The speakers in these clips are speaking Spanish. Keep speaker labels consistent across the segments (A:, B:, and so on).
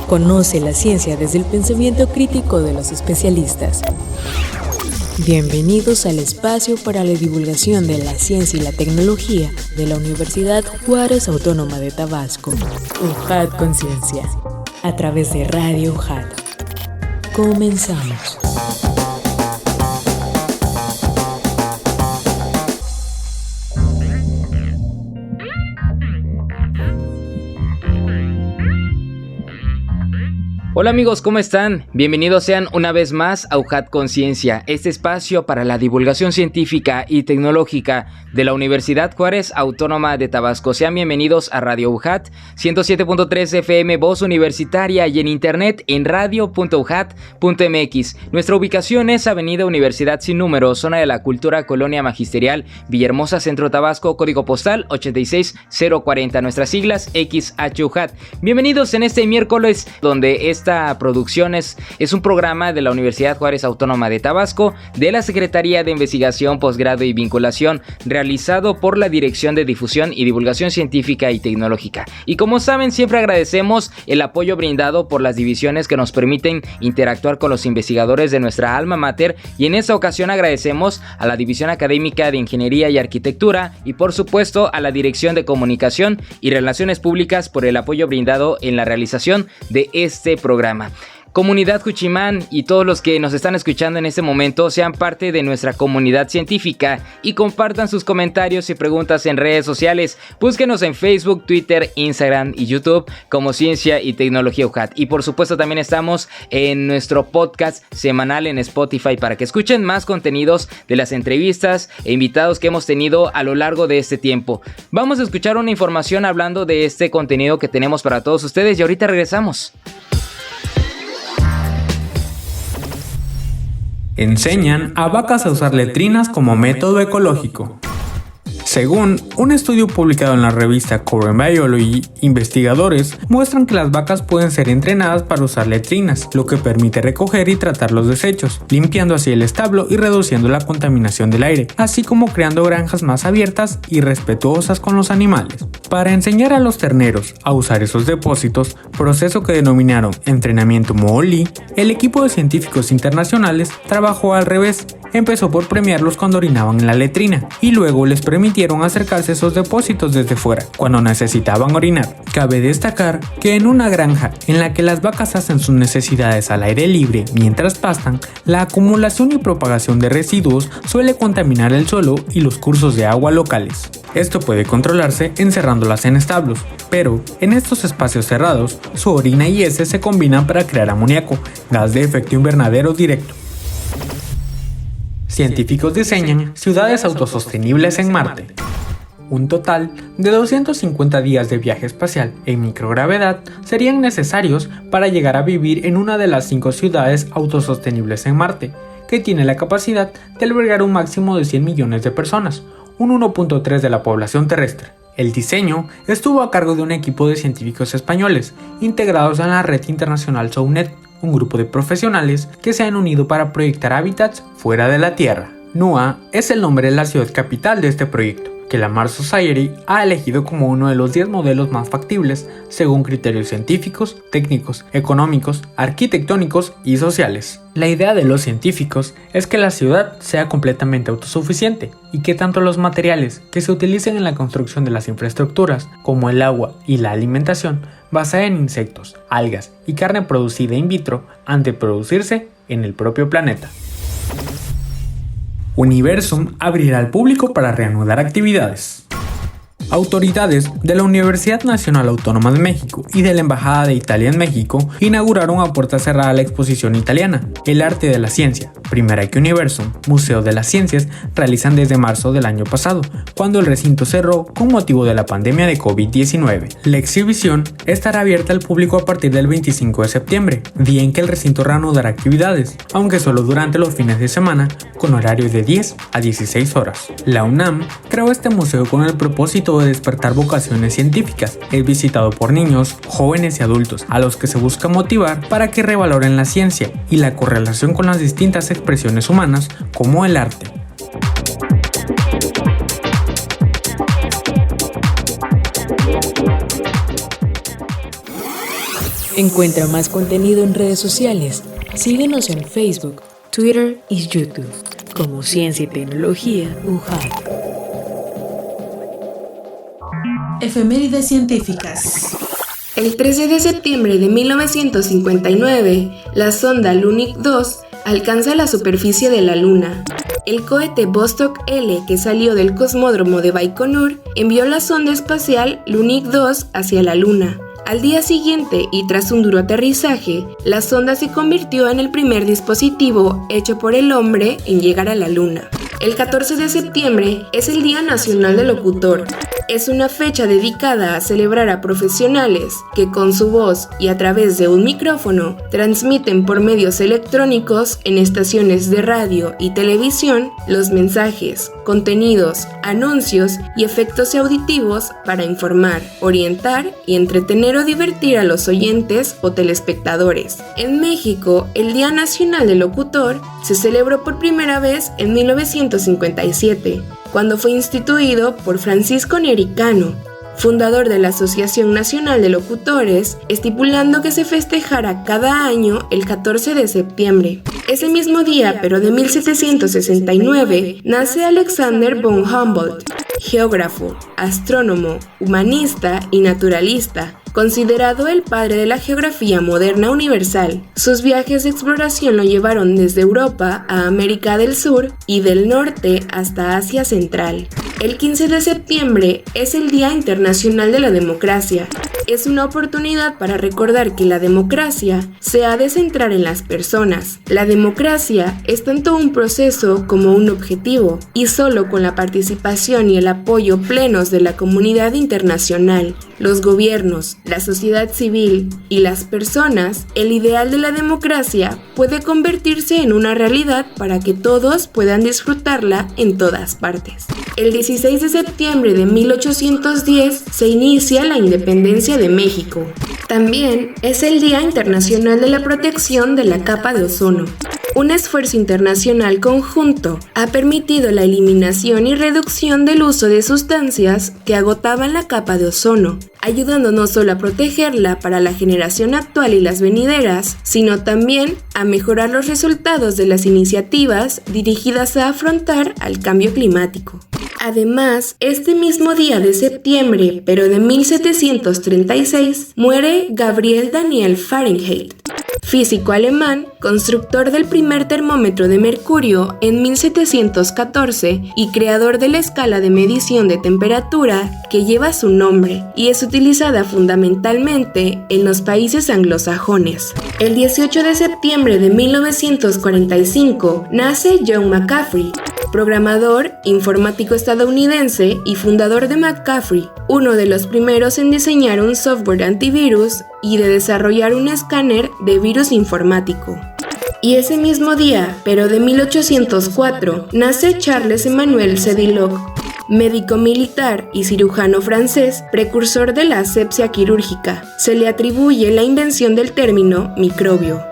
A: Conoce la ciencia desde el pensamiento crítico de los especialistas. Bienvenidos al espacio para la divulgación de la ciencia y la tecnología de la Universidad Juárez Autónoma de Tabasco, UJAT Conciencia, a través de Radio UJAT. Comenzamos.
B: Hola amigos, ¿cómo están? Bienvenidos sean una vez más a UJAT Conciencia, este espacio para la divulgación científica y tecnológica de la Universidad Juárez Autónoma de Tabasco. Sean bienvenidos a Radio UJAT, 107.3 FM, voz universitaria, y en internet en radio.ujat.mx. Nuestra ubicación es Avenida Universidad Sin Número, Zona de la Cultura, Colonia Magisterial, Villahermosa, Centro Tabasco, código postal 86040, nuestras siglas XHUJAT. Bienvenidos en este miércoles, donde esta producción es un programa de la Universidad Juárez Autónoma de Tabasco, de la Secretaría de Investigación, Posgrado y Vinculación, realizado por la Dirección de Difusión y Divulgación Científica y Tecnológica. Y como saben, siempre agradecemos el apoyo brindado por las divisiones que nos permiten interactuar con los investigadores de nuestra alma mater, y en esta ocasión agradecemos a la División Académica de Ingeniería y Arquitectura y por supuesto a la Dirección de Comunicación y Relaciones Públicas por el apoyo brindado en la realización de este programa. Comunidad Juchimán y todos los que nos están escuchando en este momento, sean parte de nuestra comunidad científica y compartan sus comentarios y preguntas en redes sociales. Búsquenos en Facebook, Twitter, Instagram y YouTube como Ciencia y Tecnología UJAT. Y por supuesto también estamos en nuestro podcast semanal en Spotify para que escuchen más contenidos de las entrevistas e invitados que hemos tenido a lo largo de este tiempo. Vamos a escuchar una información hablando de este contenido que tenemos para todos ustedes y ahorita regresamos.
C: Enseñan a vacas a usar letrinas como método ecológico. Según un estudio publicado en la revista Current Biology, investigadores muestran que las vacas pueden ser entrenadas para usar letrinas, lo que permite recoger y tratar los desechos, limpiando así el establo y reduciendo la contaminación del aire, así como creando granjas más abiertas y respetuosas con los animales. Para enseñar a los terneros a usar esos depósitos, proceso que denominaron entrenamiento Mooli, el equipo de científicos internacionales trabajó al revés. Empezó por premiarlos cuando orinaban en la letrina y luego les permitieron acercarse a esos depósitos desde fuera cuando necesitaban orinar. Cabe destacar que en una granja en la que las vacas hacen sus necesidades al aire libre mientras pastan, la acumulación y propagación de residuos suele contaminar el suelo y los cursos de agua locales. Esto puede controlarse encerrándolas en establos, pero en estos espacios cerrados, su orina y heces se combinan para crear amoníaco, gas de efecto invernadero directo. Científicos diseñan ciudades autosostenibles en Marte. Un total de 250 días de viaje espacial en microgravedad serían necesarios para llegar a vivir en una de las 5 ciudades autosostenibles en Marte, que tiene la capacidad de albergar un máximo de 100 millones de personas, un 1.3 de la población terrestre. El diseño estuvo a cargo de un equipo de científicos españoles, integrados en la red internacional SOUNET, un grupo de profesionales que se han unido para proyectar hábitats fuera de la Tierra. NUA es el nombre de la ciudad capital de este proyecto, que la Mars Society ha elegido como uno de los 10 modelos más factibles según criterios científicos, técnicos, económicos, arquitectónicos y sociales. La idea de los científicos es que la ciudad sea completamente autosuficiente y que tanto los materiales que se utilicen en la construcción de las infraestructuras como el agua y la alimentación basada en insectos, algas y carne producida in vitro han de producirse en el propio planeta. Universum abrirá al público para reanudar actividades. Autoridades de la Universidad Nacional Autónoma de México y de la Embajada de Italia en México inauguraron a puerta cerrada la exposición italiana El Arte de la Ciencia, primera que Universum, Museo de las Ciencias, realizan desde marzo del año pasado, cuando el recinto cerró con motivo de la pandemia de COVID-19. La exhibición estará abierta al público a partir del 25 de septiembre, día en que el recinto reanudará actividades, aunque solo durante los fines de semana, con horarios de 10 a 16 horas. La UNAM creó este museo con el propósito de despertar vocaciones científicas. Es visitado por niños, jóvenes y adultos, a los que se busca motivar para que revaloren la ciencia y la correlación con las distintas expresiones humanas, como el arte.
A: Encuentra más contenido en redes sociales. Síguenos en Facebook, Twitter y YouTube como Ciencia y Tecnología UJAT.
D: Efemérides científicas.
E: El 13 de septiembre de 1959, la sonda Lunik 2 alcanza la superficie de la Luna. El cohete Vostok L, que salió del cosmódromo de Baikonur, envió la sonda espacial Lunik 2 hacia la Luna. Al día siguiente, y tras un duro aterrizaje, la sonda se convirtió en el primer dispositivo hecho por el hombre en llegar a la Luna. El 14 de septiembre es el Día Nacional del Locutor. Es una fecha dedicada a celebrar a profesionales que con su voz y a través de un micrófono transmiten por medios electrónicos en estaciones de radio y televisión los mensajes, contenidos, anuncios y efectos auditivos para informar, orientar y entretener o divertir a los oyentes o telespectadores. En México, el Día Nacional del Locutor se celebró por primera vez en 1957, cuando fue instituido por Francisco Neri Cano, fundador de la Asociación Nacional de Locutores, estipulando que se festejara cada año el 14 de septiembre. Ese mismo día, pero de 1769, nace Alexander von Humboldt, geógrafo, astrónomo, humanista y naturalista, considerado el padre de la geografía moderna universal. Sus viajes de exploración lo llevaron desde Europa a América del Sur y del Norte hasta Asia Central. El 15 de septiembre es el Día Internacional de la Democracia. Es una oportunidad para recordar que la democracia se ha de centrar en las personas. La democracia es tanto un proceso como un objetivo, y solo con la participación y el apoyo plenos de la comunidad internacional, los gobiernos, la sociedad civil y las personas, el ideal de la democracia puede convertirse en una realidad para que todos puedan disfrutarla en todas partes. El 16 de septiembre de 1810 se inicia la independencia de México. También es el Día Internacional de la Protección de la Capa de Ozono. Un esfuerzo internacional conjunto ha permitido la eliminación y reducción del uso de sustancias que agotaban la capa de ozono, ayudando no solo a protegerla para la generación actual y las venideras, sino también a mejorar los resultados de las iniciativas dirigidas a afrontar al cambio climático. Además, este mismo día de septiembre, pero de 1736, muere Gabriel Daniel Fahrenheit, físico alemán, constructor del primer termómetro de mercurio en 1714 y creador de la escala de medición de temperatura que lleva su nombre y es utilizada fundamentalmente en los países anglosajones. El 18 de septiembre de 1945 nace John McAfee, programador, informático estadounidense y fundador de McAfee, uno de los primeros en diseñar un software antivirus y de desarrollar un escáner de virus informático. Y ese mismo día, pero de 1804, nace Charles Emmanuel Sedilloc, médico militar y cirujano francés, precursor de la asepsia quirúrgica. Se le atribuye la invención del término microbio.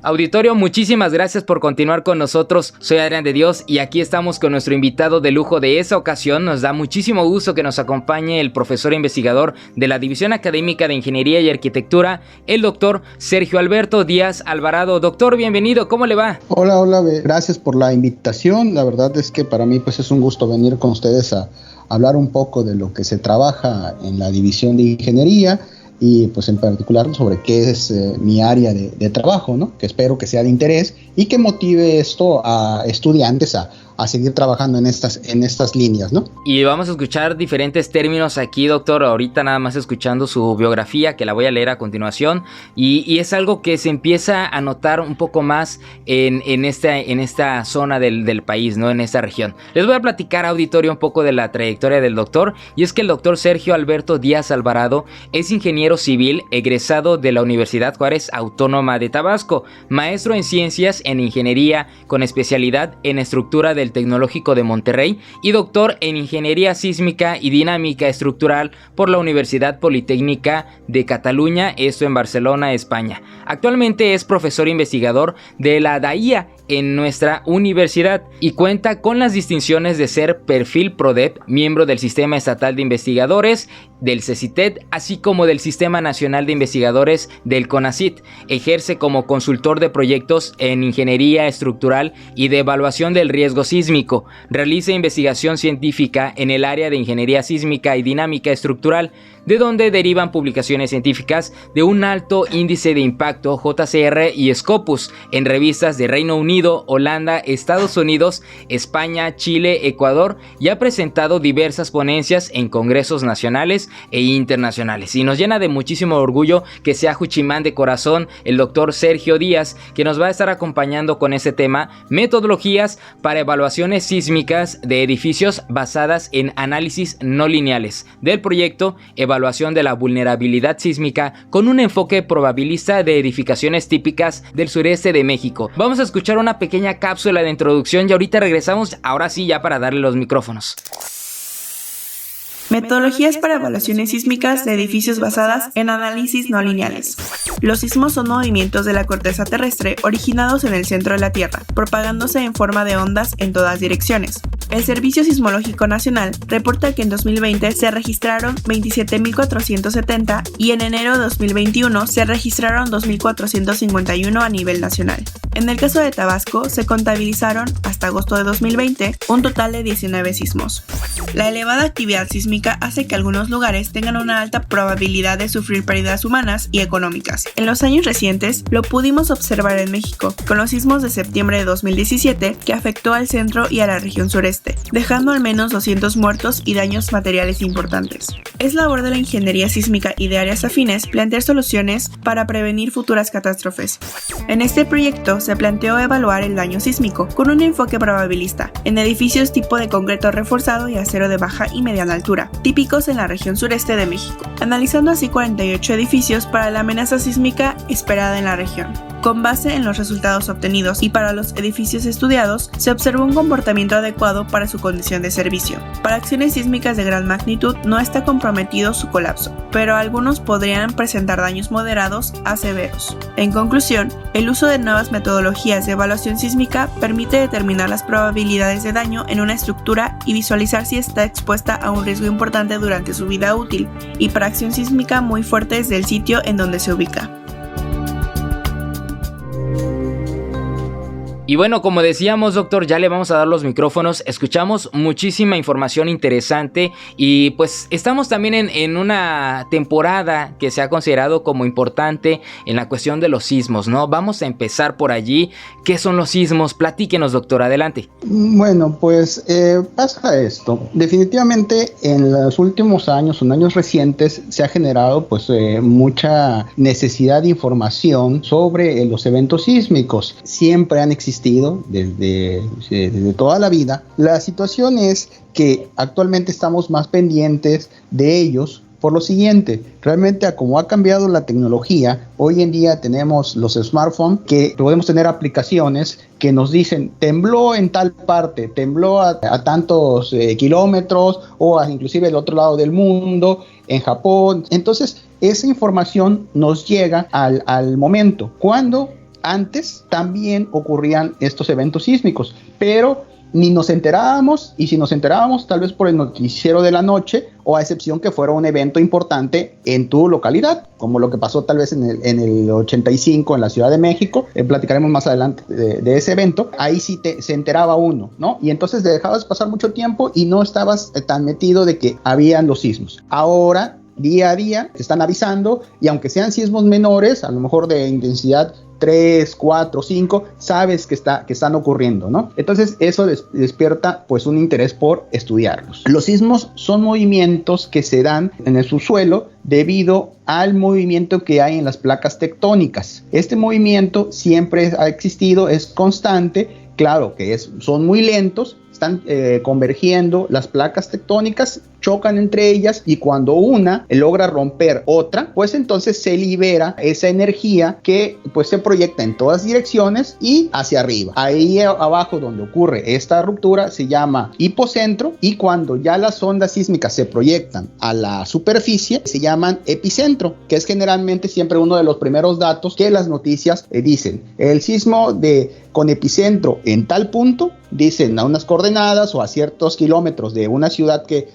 B: Auditorio, muchísimas gracias por continuar con nosotros. Soy Adrián de Dios y aquí estamos con nuestro invitado de lujo de esa ocasión. Nos da muchísimo gusto que nos acompañe el profesor e investigador de la División Académica de Ingeniería y Arquitectura, el doctor Sergio Alberto Díaz Alvarado. Doctor, bienvenido, ¿cómo le va?
F: Hola, gracias por la invitación. La verdad es que para mí pues es un gusto venir con ustedes a hablar un poco de lo que se trabaja en la División de Ingeniería y pues en particular sobre qué es mi área de trabajo, ¿no? Que espero que sea de interés y que motive esto a estudiantes a seguir trabajando en estas líneas, ¿no?
B: Y vamos a escuchar diferentes términos aquí, doctor, ahorita nada más escuchando su biografía, que la voy a leer a continuación, y es algo que se empieza a notar un poco más en esta zona del país, ¿no? En esta región. Les voy a platicar, auditorio, un poco de la trayectoria del doctor, y es que el doctor Sergio Alberto Díaz Alvarado es ingeniero civil egresado de la Universidad Juárez Autónoma de Tabasco, maestro en ciencias en ingeniería con especialidad en estructura del del Tecnológico de Monterrey y doctor en Ingeniería Sísmica y Dinámica Estructural por la Universidad Politécnica de Cataluña, esto en Barcelona, España. Actualmente es profesor investigador de la DAIA en nuestra universidad y cuenta con las distinciones de ser perfil PRODEP, miembro del Sistema Estatal de Investigadores, del CECITED, así como del Sistema Nacional de Investigadores del CONACYT. Ejerce como consultor de proyectos en ingeniería estructural y de evaluación del riesgo sísmico. Realiza investigación científica en el área de ingeniería sísmica y dinámica estructural, de donde derivan publicaciones científicas de un alto índice de impacto JCR y Scopus en revistas de Reino Unido, Holanda, Estados Unidos, España, Chile, Ecuador, y ha presentado diversas ponencias en congresos nacionales e internacionales. Y nos llena de muchísimo orgullo que sea Juchimán de corazón el doctor Sergio Díaz, que nos va a estar acompañando con este tema: metodologías para evaluaciones sísmicas de edificios basadas en análisis no lineales, del proyecto Evaluación de la vulnerabilidad sísmica con un enfoque probabilista de edificaciones típicas del sureste de México. Vamos a escuchar una pequeña cápsula de introducción y ahorita regresamos, ahora sí ya para darle los micrófonos.
G: Metodologías para evaluaciones sísmicas de edificios basadas en análisis no lineales. Los sismos son movimientos de la corteza terrestre originados en el centro de la Tierra, propagándose en forma de ondas en todas direcciones. El Servicio Sismológico Nacional reporta que en 2020 se registraron 27.470 y en enero de 2021 se registraron 2.451 a nivel nacional. En el caso de Tabasco, se contabilizaron hasta agosto de 2020 un total de 19 sismos. La elevada actividad sísmica hace que algunos lugares tengan una alta probabilidad de sufrir pérdidas humanas y económicas. En los años recientes, lo pudimos observar en México, con los sismos de septiembre de 2017, que afectó al centro y a la región sureste, dejando al menos 200 muertos y daños materiales importantes. Es labor de la ingeniería sísmica y de áreas afines plantear soluciones para prevenir futuras catástrofes. En este proyecto se planteó evaluar el daño sísmico con un enfoque probabilista en edificios tipo de concreto reforzado y acero de baja y mediana altura, típicos en la región sureste de México, analizando así 48 edificios para la amenaza sísmica esperada en la región. Con base en los resultados obtenidos y para los edificios estudiados, se observó un comportamiento adecuado para su condición de servicio. Para acciones sísmicas de gran magnitud no está comprometido su colapso, pero algunos podrían presentar daños moderados a severos. En conclusión, el uso de nuevas metodologías de evaluación sísmica permite determinar las probabilidades de daño en una estructura y visualizar si está expuesta a un riesgo importante durante su vida útil, y para acción sísmica muy fuerte desde el sitio en donde se ubica.
B: Y bueno, como decíamos, doctor, ya le vamos a dar los micrófonos. Escuchamos muchísima información interesante y pues estamos también en una temporada que se ha considerado como importante en la cuestión de los sismos, ¿no? Vamos a empezar por allí. ¿Qué son los sismos? Platíquenos, doctor, adelante.
F: Bueno, pues pasa esto. Definitivamente en los últimos años, en años recientes, se ha generado pues mucha necesidad de información sobre los eventos sísmicos. Siempre han existido desde toda la vida. La situación es que actualmente estamos más pendientes de ellos por lo siguiente: realmente como ha cambiado la tecnología, hoy en día tenemos los smartphones que podemos tener aplicaciones que nos dicen tembló en tal parte, tembló a tantos kilómetros o inclusive el otro lado del mundo, en Japón. Entonces esa información nos llega al momento cuando antes también ocurrían estos eventos sísmicos, pero ni nos enterábamos, y si nos enterábamos tal vez por el noticiero de la noche, o a excepción que fuera un evento importante en tu localidad, como lo que pasó tal vez en el 85 en la Ciudad de México. Platicaremos más adelante de ese evento. Ahí sí se enteraba uno, ¿no? Y entonces dejabas pasar mucho tiempo y no estabas tan metido de que habían los sismos. Ahora, día a día, te están avisando, y aunque sean sismos menores, a lo mejor de intensidad 3, 4, 5, sabes que están ocurriendo, ¿no? Entonces eso despierta pues un interés por estudiarlos. Los sismos son movimientos que se dan en el subsuelo debido al movimiento que hay en las placas tectónicas. Este movimiento siempre ha existido, es constante, claro que son muy lentos, están convergiendo las placas tectónicas, chocan entre ellas, y cuando una logra romper otra, pues entonces se libera esa energía que pues se proyecta en todas direcciones y hacia arriba. Ahí abajo donde ocurre esta ruptura se llama hipocentro, y cuando ya las ondas sísmicas se proyectan a la superficie se llaman epicentro, que es generalmente siempre uno de los primeros datos que las noticias dicen. El sismo con epicentro en tal punto, dicen a unas coordenadas o a ciertos kilómetros de una ciudad que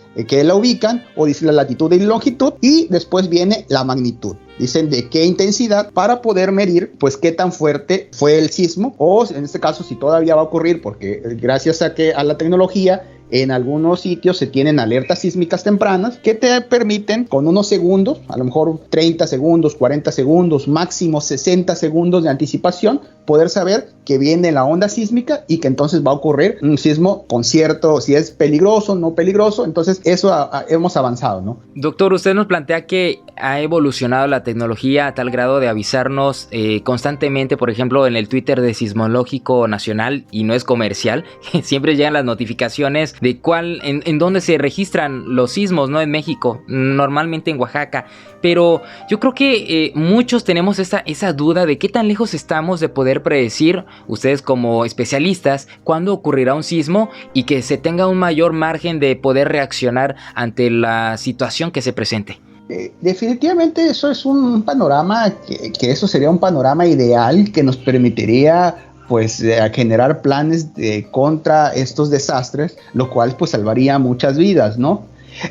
F: la ubican, o dicen la latitud y longitud, y después viene la magnitud. Dicen de qué intensidad, para poder medir pues qué tan fuerte fue el sismo, o en este caso si todavía va a ocurrir, porque gracias a la tecnología en algunos sitios se tienen alertas sísmicas tempranas que te permiten con unos segundos, a lo mejor 30 segundos, 40 segundos, máximo 60 segundos de anticipación, poder saber que viene la onda sísmica y que entonces va a ocurrir un sismo con cierto, si es peligroso, no peligroso. Entonces eso hemos avanzado, ¿no?
B: Doctor, usted nos plantea que ha evolucionado la tecnología a tal grado de avisarnos constantemente, por ejemplo, en el Twitter de Sismológico Nacional, y no es comercial, siempre llegan las notificaciones de en dónde se registran los sismos, ¿no? En México, normalmente en Oaxaca, pero yo creo que muchos tenemos esa duda de qué tan lejos estamos de poder predecir, ustedes como especialistas, cuándo ocurrirá un sismo y que se tenga un mayor margen de poder reaccionar ante la situación que se presente.
F: Definitivamente eso es un panorama que eso sería un panorama ideal que nos permitiría pues generar planes contra estos desastres, lo cual pues salvaría muchas vidas, ¿no?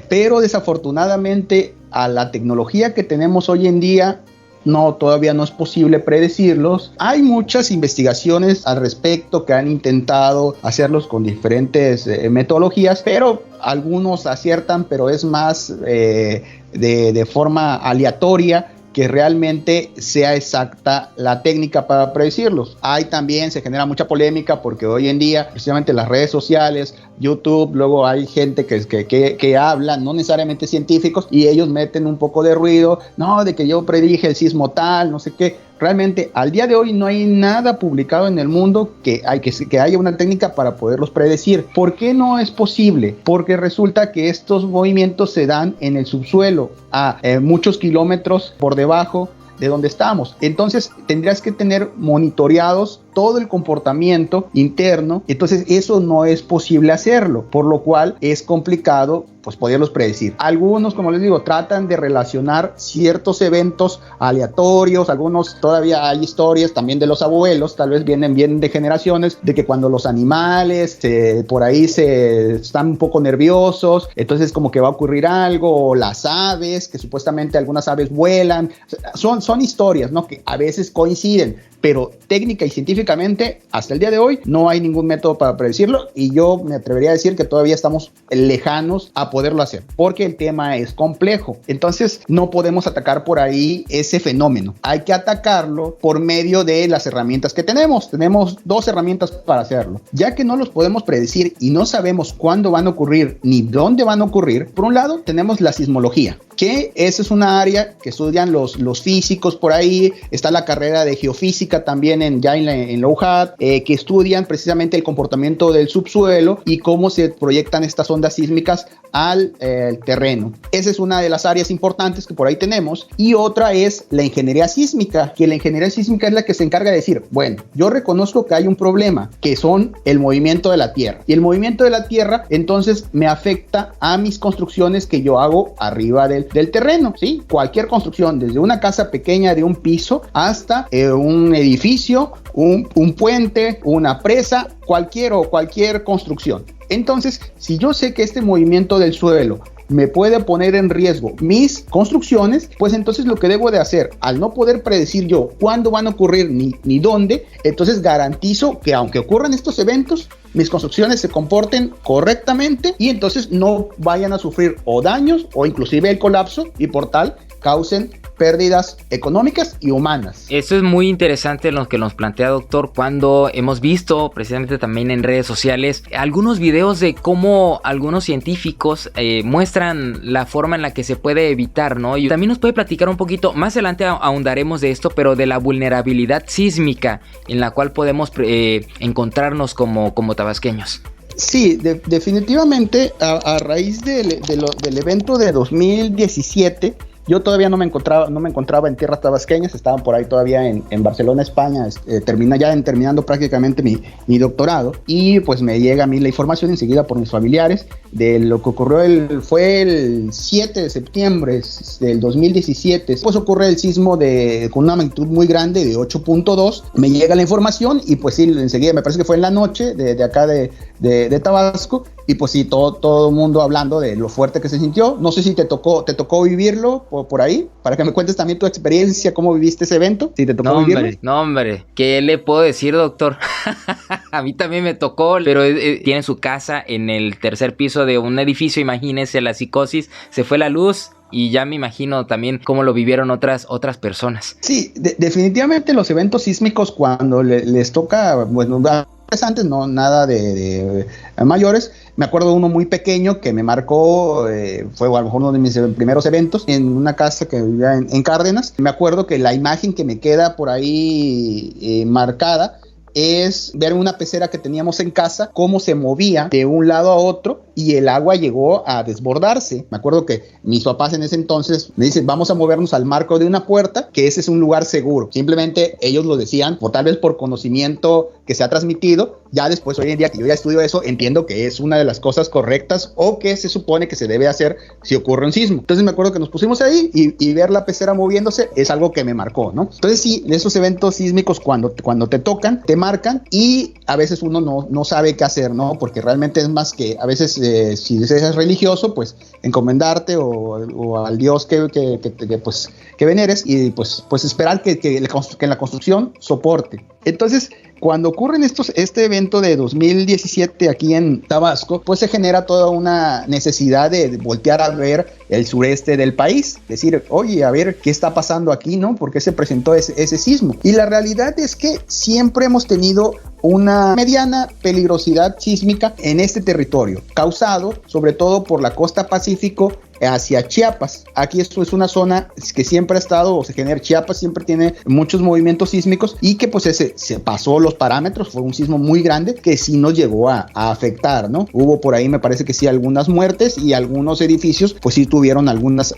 F: Pero desafortunadamente a la tecnología que tenemos hoy en día todavía no es posible predecirlos. Hay muchas investigaciones al respecto que han intentado hacerlos con diferentes metodologías, pero algunos aciertan, pero es más de forma aleatoria que realmente sea exacta la técnica para predecirlos. Se genera mucha polémica porque hoy en día, precisamente las redes sociales, YouTube, luego hay gente que habla, no necesariamente científicos, y ellos meten un poco de ruido, de que yo predije el sismo tal, no sé qué. Realmente, al día de hoy no hay nada publicado en el mundo que haya una técnica para poderlos predecir. ¿Por qué no es posible? Porque resulta que estos movimientos se dan en el subsuelo, a muchos kilómetros por debajo de donde estamos. Entonces tendrías que tener monitoreados todo el comportamiento interno. Entonces eso no es posible hacerlo, por lo cual es complicado pues poderlos predecir. Algunos, como les digo, tratan de relacionar ciertos eventos aleatorios. Algunos todavía hay historias también de los abuelos, tal vez vienen de generaciones, de que cuando los animales por ahí se están un poco nerviosos, entonces como que va a ocurrir algo, o las aves, que supuestamente algunas aves vuelan. Son historias, ¿no?, que a veces coinciden, pero técnica y científicamente hasta el día de hoy no hay ningún método para predecirlo, y yo me atrevería a decir que todavía estamos lejanos a poderlo hacer, porque el tema es complejo. Entonces no podemos atacar por ahí ese fenómeno, hay que atacarlo por medio de las herramientas que tenemos. Tenemos dos herramientas para hacerlo, ya que no los podemos predecir y no sabemos cuándo van a ocurrir ni dónde van a ocurrir. Por un lado tenemos la sismología, que esa es una área que estudian los físicos por ahí. Está la carrera de geofísica también en la UJAT, que estudian precisamente el comportamiento del subsuelo y cómo se proyectan estas ondas sísmicas al terreno. Esa es una de las áreas importantes que por ahí tenemos. Y otra es la ingeniería sísmica, que la ingeniería sísmica es la que se encarga de decir, bueno, yo reconozco que hay un problema, que son el movimiento de la Tierra, y el movimiento de la Tierra entonces me afecta a mis construcciones que yo hago arriba del terreno, ¿sí? Cualquier construcción, desde una casa pequeña de un piso hasta un edificio, un puente, una presa, cualquier construcción. Entonces, si yo sé que este movimiento del suelo me puede poner en riesgo mis construcciones, pues entonces lo que debo de hacer, al no poder predecir yo cuándo van a ocurrir ni dónde, entonces garantizo que aunque ocurran estos eventos, mis construcciones se comporten correctamente y entonces no vayan a sufrir o daños o inclusive el colapso, y por tal causen pérdidas económicas y humanas.
B: Eso es muy interesante lo que nos plantea, doctor, cuando hemos visto precisamente también en redes sociales algunos videos de cómo algunos científicos muestran la forma en la que se puede evitar, ¿no? Y también nos puede platicar un poquito, más adelante ahondaremos de esto, pero de la vulnerabilidad sísmica en la cual podemos encontrarnos como tabasqueños.
F: Sí, definitivamente a raíz del evento de 2017, yo todavía no me encontraba en tierras tabasqueñas, estaba por ahí todavía en Barcelona, España, terminando prácticamente mi doctorado, y pues me llega a mí la información enseguida por mis familiares de lo que ocurrió fue el 7 de septiembre del 2017, pues ocurre el sismo con una magnitud muy grande de 8.2, me llega la información y pues sí, enseguida me parece que fue en la noche de acá de Tabasco, y pues sí, todo el mundo hablando de lo fuerte que se sintió. No sé si te tocó vivirlo por ahí, para que me cuentes también tu experiencia, cómo viviste ese evento, si te tocó vivirlo.
B: No, hombre, ¿qué le puedo decir, doctor? A mí también me tocó, pero tiene su casa en el tercer piso de un edificio, imagínese la psicosis, se fue la luz. Y ya me imagino también cómo lo vivieron otras personas.
F: Sí, definitivamente los eventos sísmicos cuando les toca, bueno, antes no, nada de mayores. Me acuerdo de uno muy pequeño que me marcó, fue a lo mejor uno de mis primeros eventos en una casa que vivía en Cárdenas. Me acuerdo que la imagen que me queda por ahí marcada es ver una pecera que teníamos en casa, cómo se movía de un lado a otro y el agua llegó a desbordarse. Me acuerdo que mis papás en ese entonces me dicen, vamos a movernos al marco de una puerta, que ese es un lugar seguro. Simplemente ellos lo decían, o tal vez por conocimiento que se ha transmitido. Ya después, hoy en día que yo ya estudio eso, entiendo que es una de las cosas correctas o que se supone que se debe hacer si ocurre un sismo. Entonces me acuerdo que nos pusimos ahí y ver la pecera moviéndose es algo que me marcó, ¿no? Entonces sí, de esos eventos sísmicos cuando te tocan, te marcan y a veces uno no sabe qué hacer, ¿no? Porque realmente es más que a veces si eres religioso, pues encomendarte o al Dios que veneres y pues esperar que la construcción soporte. Entonces, cuando ocurren este evento de 2017 aquí en Tabasco, pues se genera toda una necesidad de voltear a ver el sureste del país, decir, oye, a ver qué está pasando aquí, ¿no? ¿Por qué se presentó ese sismo? Y la realidad es que siempre hemos tenido una mediana peligrosidad sísmica en este territorio, causado sobre todo por la costa Pacífico hacia Chiapas. Aquí esto es una zona que siempre ha estado, o se genera, Chiapas siempre tiene muchos movimientos sísmicos y que pues se pasó los parámetros, fue un sismo muy grande que sí nos llegó a afectar, ¿no? Hubo por ahí, me parece que sí, algunas muertes y algunos edificios pues sí tuvieron algunas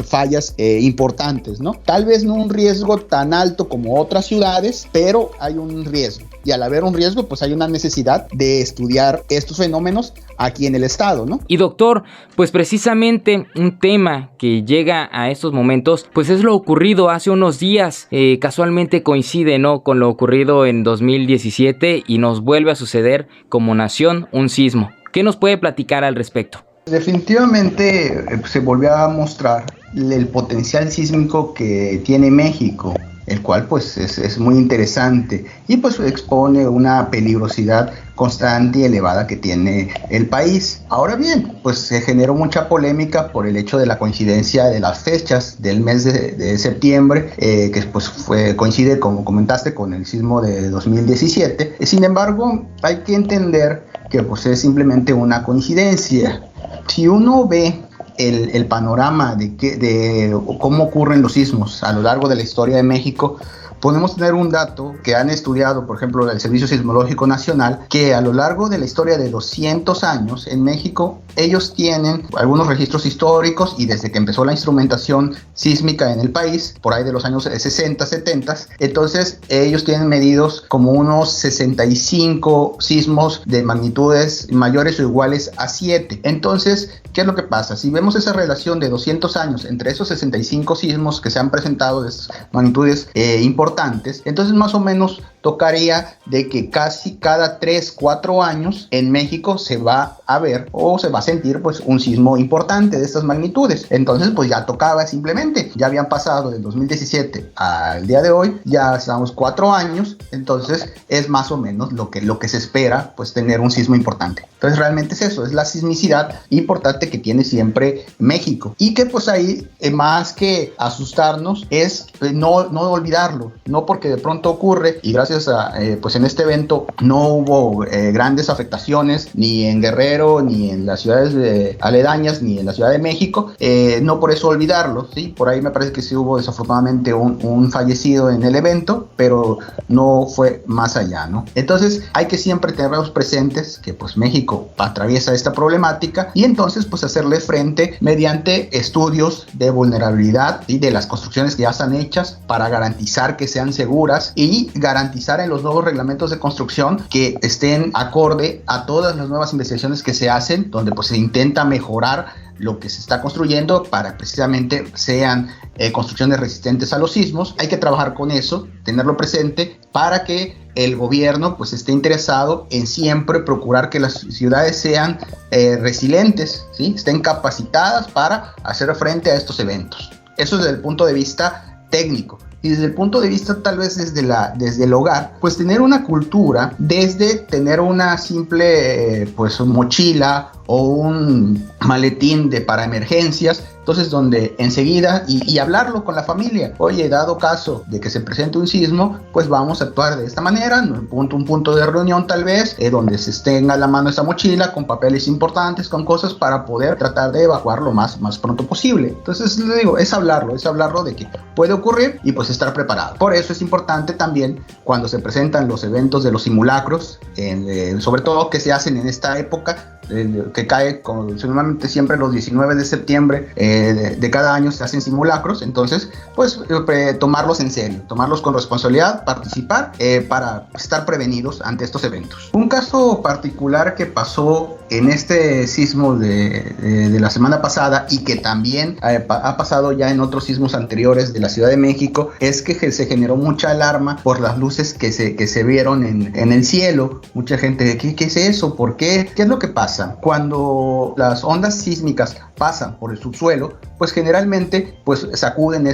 F: fallas importantes, ¿no? Tal vez no un riesgo tan alto como otras ciudades, pero hay un riesgo. Y al haber un riesgo, pues hay una necesidad de estudiar estos fenómenos aquí en el estado, ¿no?
B: Y doctor, pues precisamente un tema que llega a estos momentos, pues es lo ocurrido hace unos días. Casualmente coincide, ¿no?, con lo ocurrido en 2017 y nos vuelve a suceder como nación un sismo. ¿Qué nos puede platicar al respecto?
F: Definitivamente se volvió a mostrar el potencial sísmico que tiene México, el cual pues es muy interesante y pues expone una peligrosidad constante y elevada que tiene el país. Ahora bien, pues se generó mucha polémica por el hecho de la coincidencia de las fechas del mes de septiembre, que pues coincide, como comentaste, con el sismo de 2017. Sin embargo, hay que entender que pues es simplemente una coincidencia. Si uno ve el panorama de cómo ocurren los sismos a lo largo de la historia de México, podemos tener un dato que han estudiado, por ejemplo, el Servicio Sismológico Nacional, que a lo largo de la historia de 200 años en México, ellos tienen algunos registros históricos y desde que empezó la instrumentación sísmica en el país, por ahí de los años 60, 70, entonces ellos tienen medidos como unos 65 sismos de magnitudes mayores o iguales a 7. Entonces, ¿qué es lo que pasa? Si vemos esa relación de 200 años entre esos 65 sismos que se han presentado de esas magnitudes importantes, entonces más o menos tocaría de que casi cada 3-4 años en México se va a ver o se va a sentir pues un sismo importante de estas magnitudes. Entonces pues ya tocaba simplemente, ya habían pasado del 2017 al día de hoy, ya estamos 4 años, entonces es más o menos lo que se espera pues tener un sismo importante. Entonces realmente es eso, es la sismicidad importante que tiene siempre México y que pues ahí más que asustarnos es no olvidarlo, no porque de pronto ocurre y gracias a, pues en este evento no hubo grandes afectaciones ni en Guerrero, ni en las ciudades aledañas, ni en la Ciudad de México, no por eso olvidarlo, ¿sí? Por ahí me parece que sí hubo desafortunadamente un fallecido en el evento, pero no fue más allá, ¿no? Entonces hay que siempre tenerlos presentes que pues México atraviesa esta problemática y entonces pues hacerle frente mediante estudios de vulnerabilidad y de las construcciones que ya están hechas para garantizar que sean seguras y garantizar en los nuevos reglamentos de construcción que estén acorde a todas las nuevas investigaciones que se hacen, donde pues se intenta mejorar lo que se está construyendo para precisamente sean construcciones resistentes a los sismos. Hay que trabajar con eso, tenerlo presente para que el gobierno pues esté interesado en siempre procurar que las ciudades sean resilientes, ¿sí? Estén capacitadas para hacer frente a estos eventos. Eso desde el punto de vista técnico. Y desde el punto de vista tal vez desde el hogar, pues tener una cultura desde tener una simple pues mochila o un maletín para emergencias, entonces donde enseguida y hablarlo con la familia, oye, dado caso de que se presente un sismo, pues vamos a actuar de esta manera, un punto de reunión tal vez, donde se tenga a la mano esta mochila con papeles importantes, con cosas para poder tratar de evacuar lo más pronto posible. Entonces le digo, es hablarlo de que puede ocurrir y pues estar preparado. Por eso es importante también cuando se presentan los eventos de los simulacros, sobre todo que se hacen en esta época, que cae normalmente siempre los 19 de septiembre de cada año se hacen simulacros, entonces pues tomarlos en serio, tomarlos con responsabilidad, participar para estar prevenidos ante estos eventos. Un caso particular que pasó en este sismo de la semana pasada y que también ha pasado ya en otros sismos anteriores de la Ciudad de México es que se generó mucha alarma por las luces que se vieron en el cielo. Mucha gente, ¿qué es eso? ¿Por qué? ¿Qué es lo que pasa? Cuando las ondas sísmicas pasan por el subsuelo, pues generalmente pues sacuden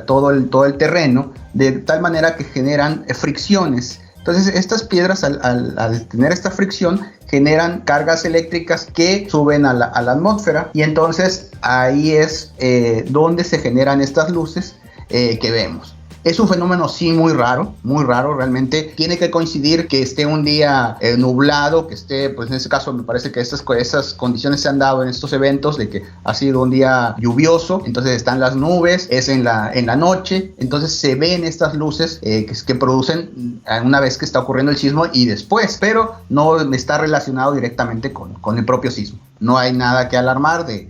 F: todo el terreno de tal manera que generan fricciones. Entonces estas piedras al tener esta fricción generan cargas eléctricas que suben a la atmósfera y entonces ahí es donde se generan estas luces que vemos. Es un fenómeno sí muy raro, realmente tiene que coincidir que esté un día nublado, que esté, pues en este caso me parece que esas condiciones se han dado en estos eventos, de que ha sido un día lluvioso, entonces están las nubes, es en la noche, entonces se ven estas luces que producen una vez que está ocurriendo el sismo y después, pero no está relacionado directamente con el propio sismo, no hay nada que alarmar de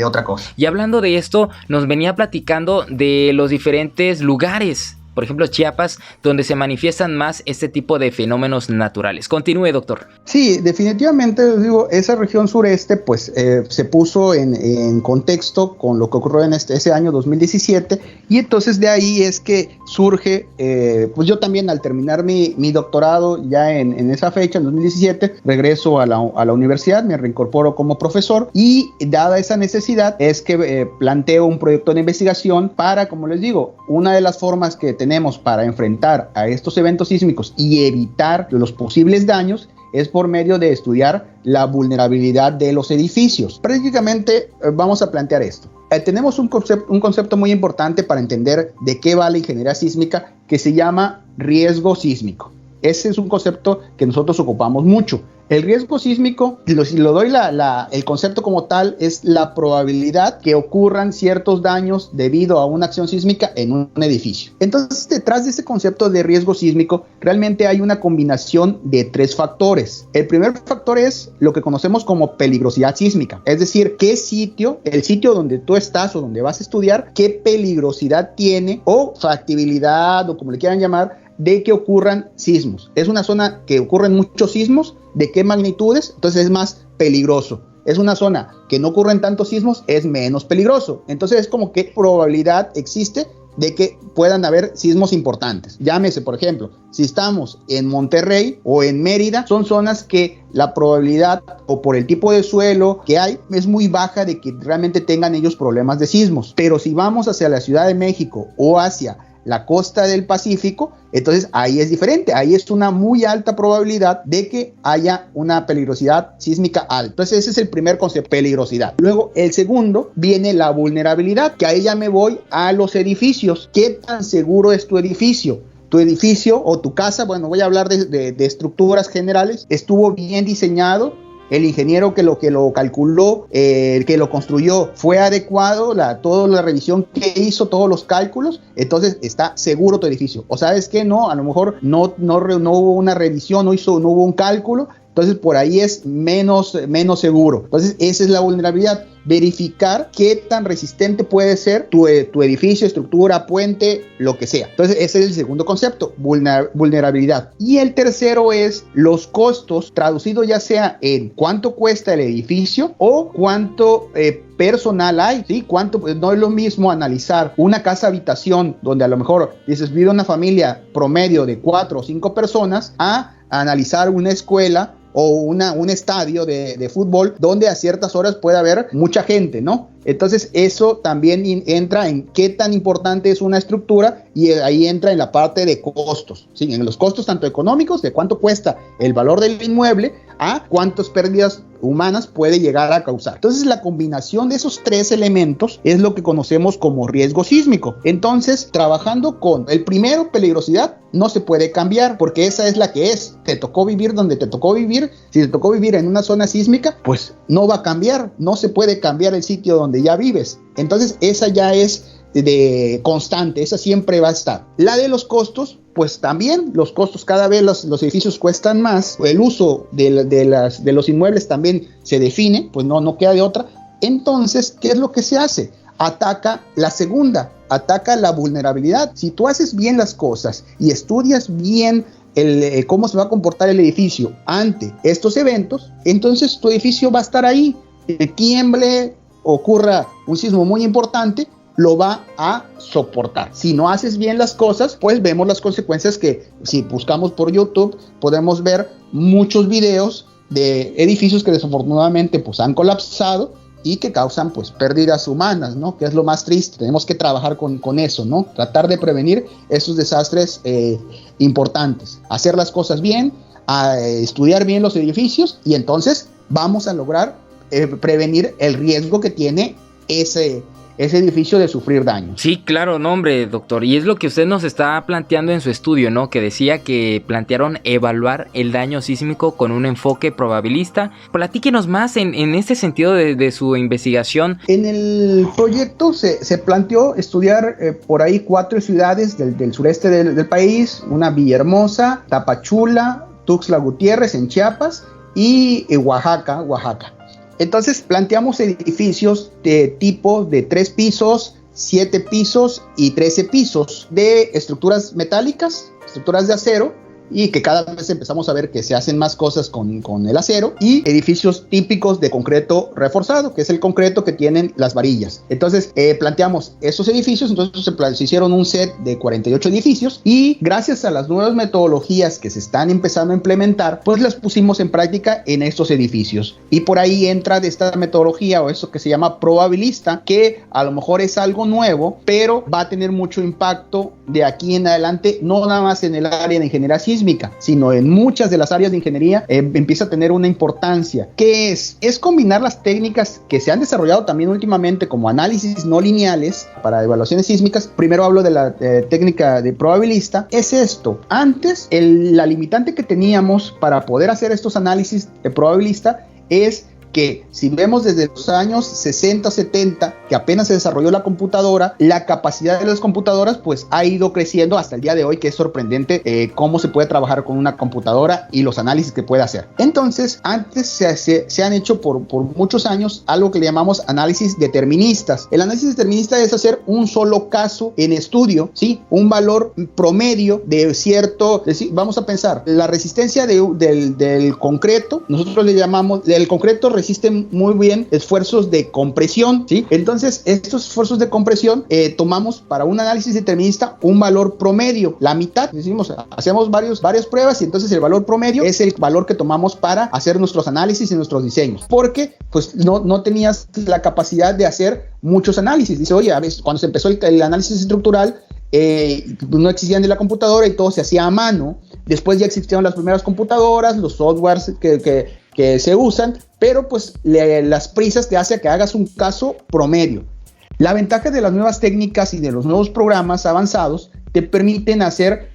F: otra cosa.
B: Y hablando de esto, nos venía platicando de los diferentes lugares, por ejemplo Chiapas, donde se manifiestan más este tipo de fenómenos naturales. Continúe, doctor.
F: Sí, definitivamente, digo, esa región sureste pues se puso en contexto con lo que ocurrió en ese año 2017 y entonces de ahí es que surge, pues yo también al terminar mi doctorado ya en esa fecha, en 2017, regreso a la universidad, me reincorporo como profesor y dada esa necesidad es que planteo un proyecto de investigación para, como les digo, una de las formas que tenemos para enfrentar a estos eventos sísmicos y evitar los posibles daños es por medio de estudiar la vulnerabilidad de los edificios. Prácticamente vamos a plantear esto. Tenemos un concepto muy importante para entender de qué va la ingeniería sísmica que se llama riesgo sísmico. Ese es un concepto que nosotros ocupamos mucho. El riesgo sísmico, si lo doy el concepto como tal, es la probabilidad que ocurran ciertos daños debido a una acción sísmica en un edificio. Entonces, detrás de ese concepto de riesgo sísmico, realmente hay una combinación de 3 factores. El primer factor es lo que conocemos como peligrosidad sísmica, es decir, el sitio donde tú estás o donde vas a estudiar, qué peligrosidad tiene o factibilidad o como le quieran llamar, de que ocurran sismos. Es una zona que ocurren muchos sismos, ¿de qué magnitudes? Entonces es más peligroso. Es una zona que no ocurren tantos sismos, es menos peligroso. Entonces es como que probabilidad existe de que puedan haber sismos importantes. Llámese, por ejemplo, si estamos en Monterrey o en Mérida, son zonas que la probabilidad o por el tipo de suelo que hay es muy baja de que realmente tengan ellos problemas de sismos. Pero si vamos hacia la Ciudad de México o hacia la costa del Pacífico, entonces ahí es diferente, ahí es una muy alta probabilidad de que haya una peligrosidad sísmica alta. Entonces ese es el primer concepto, peligrosidad. Luego el segundo viene la vulnerabilidad, que ahí ya me voy a los edificios. ¿Qué tan seguro es tu edificio? Tu edificio o tu casa, bueno, voy a hablar de estructuras generales, estuvo bien diseñado. El ingeniero que lo calculó, que lo construyó, fue adecuado, toda la revisión que hizo, todos los cálculos, entonces está seguro tu edificio. O sabes que no, a lo mejor no hubo una revisión, no hubo un cálculo, entonces por ahí es menos seguro. Entonces esa es la vulnerabilidad, verificar qué tan resistente puede ser tu edificio, estructura, puente, lo que sea. Entonces ese es el segundo concepto, vulnerabilidad. Y el tercero es los costos, traducido ya sea en cuánto cuesta el edificio o cuánto personal hay, ¿sí? No es lo mismo analizar una casa habitación donde a lo mejor dices vive una familia promedio de 4 o 5 personas a analizar una escuela o un estadio de fútbol donde a ciertas horas puede haber mucha gente, ¿no? Entonces eso también entra en qué tan importante es una estructura y ahí entra en la parte de costos, ¿sí? En los costos tanto económicos, de cuánto cuesta el valor del inmueble, a cuántas pérdidas humanas puede llegar a causar. Entonces la combinación de esos tres elementos es lo que conocemos como riesgo sísmico. Entonces, trabajando con el primero, peligrosidad, no se puede cambiar porque esa es la que es. Te tocó vivir donde te tocó vivir. Si te tocó vivir en una zona sísmica, pues no va a cambiar. No se puede cambiar el sitio donde ya vives. Entonces esa ya es de constante, esa siempre va a estar. La de los costos, pues también los costos, cada vez los edificios cuestan más, el uso de los inmuebles también se define, pues no queda de otra. Entonces, ¿qué es lo que se hace? Ataca la segunda, ataca la vulnerabilidad. Si tú haces bien las cosas y estudias bien cómo se va a comportar el edificio ante estos eventos, entonces tu edificio va a estar ahí. Tiemble, ocurra un sismo muy importante, lo va a soportar. Si no haces bien las cosas, pues vemos las consecuencias que si buscamos por YouTube podemos ver muchos videos de edificios que desafortunadamente pues han colapsado y que causan pues pérdidas humanas, ¿no? Que es lo más triste. Tenemos que trabajar con eso, ¿no? Tratar de prevenir esos desastres importantes, hacer las cosas bien, estudiar bien los edificios y entonces vamos a lograr prevenir el riesgo que tiene ese edificio de sufrir daño.
B: Sí, claro, no, hombre, doctor, y es lo que usted nos está planteando en su estudio, ¿no? Que decía que plantearon evaluar el daño sísmico con un enfoque probabilista. Platíquenos más en este sentido de su investigación.
F: En el proyecto se planteó estudiar por ahí 4 ciudades del sureste del país, una Villahermosa, Tapachula, Tuxtla Gutiérrez en Chiapas y Oaxaca. Entonces planteamos edificios de tipo de 3 pisos, 7 pisos y 13 pisos de estructuras metálicas, estructuras de acero, y que cada vez empezamos a ver que se hacen más cosas con el acero, y edificios típicos de concreto reforzado, que es el concreto que tienen las varillas. Entonces planteamos esos edificios, entonces se hicieron un set de 48 edificios y gracias a las nuevas metodologías que se están empezando a implementar, pues las pusimos en práctica en estos edificios. Y por ahí entra de esta metodología o eso que se llama probabilista, que a lo mejor es algo nuevo, pero va a tener mucho impacto de aquí en adelante, no nada más en el área de ingeniería sísmica, sino en muchas de las áreas de ingeniería empieza a tener una importancia. ¿Qué es? Es combinar las técnicas que se han desarrollado también últimamente como análisis no lineales para evaluaciones sísmicas. Primero hablo de la técnica de probabilista. Es esto. Antes, la limitante que teníamos para poder hacer estos análisis de probabilista es que si vemos desde los años 60, 70, que apenas se desarrolló la computadora, la capacidad de las computadoras pues ha ido creciendo hasta el día de hoy, que es sorprendente cómo se puede trabajar con una computadora y los análisis que puede hacer. Entonces, antes se han hecho por muchos años algo que le llamamos análisis deterministas. El análisis determinista es hacer un solo caso en estudio, ¿sí? Un valor promedio de cierto, vamos a pensar, la resistencia del concreto, nosotros le llamamos, el concreto resiste muy bien esfuerzos de compresión, ¿sí? Entonces, estos esfuerzos de compresión tomamos para un análisis determinista un valor promedio, la mitad, decimos, hacemos varias pruebas y entonces el valor promedio es el valor que tomamos para hacer nuestros análisis y nuestros diseños, porque pues no tenías la capacidad de hacer muchos análisis. Dice, oye, a veces cuando se empezó el análisis estructural, no existían de la computadora y todo se hacía a mano. Después ya existieron las primeras computadoras, los softwares que se usan, pero pues las prisas te hacen que hagas un caso promedio. La ventaja de las nuevas técnicas y de los nuevos programas avanzados te permiten hacer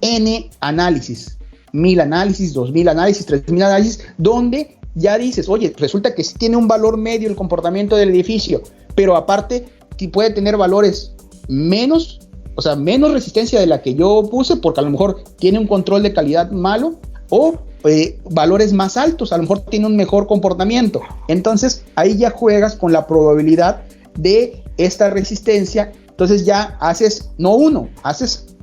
F: N análisis, 1000 análisis, 2000 análisis, 3000 análisis, donde ya dices, oye, resulta que sí tiene un valor medio el comportamiento del edificio, pero aparte puede tener valores menos resistencia de la que yo puse, porque a lo mejor tiene un control de calidad malo, o valores más altos, a lo mejor tiene un mejor comportamiento. Entonces ahí ya juegas con la probabilidad de esta resistencia. Entonces ya haces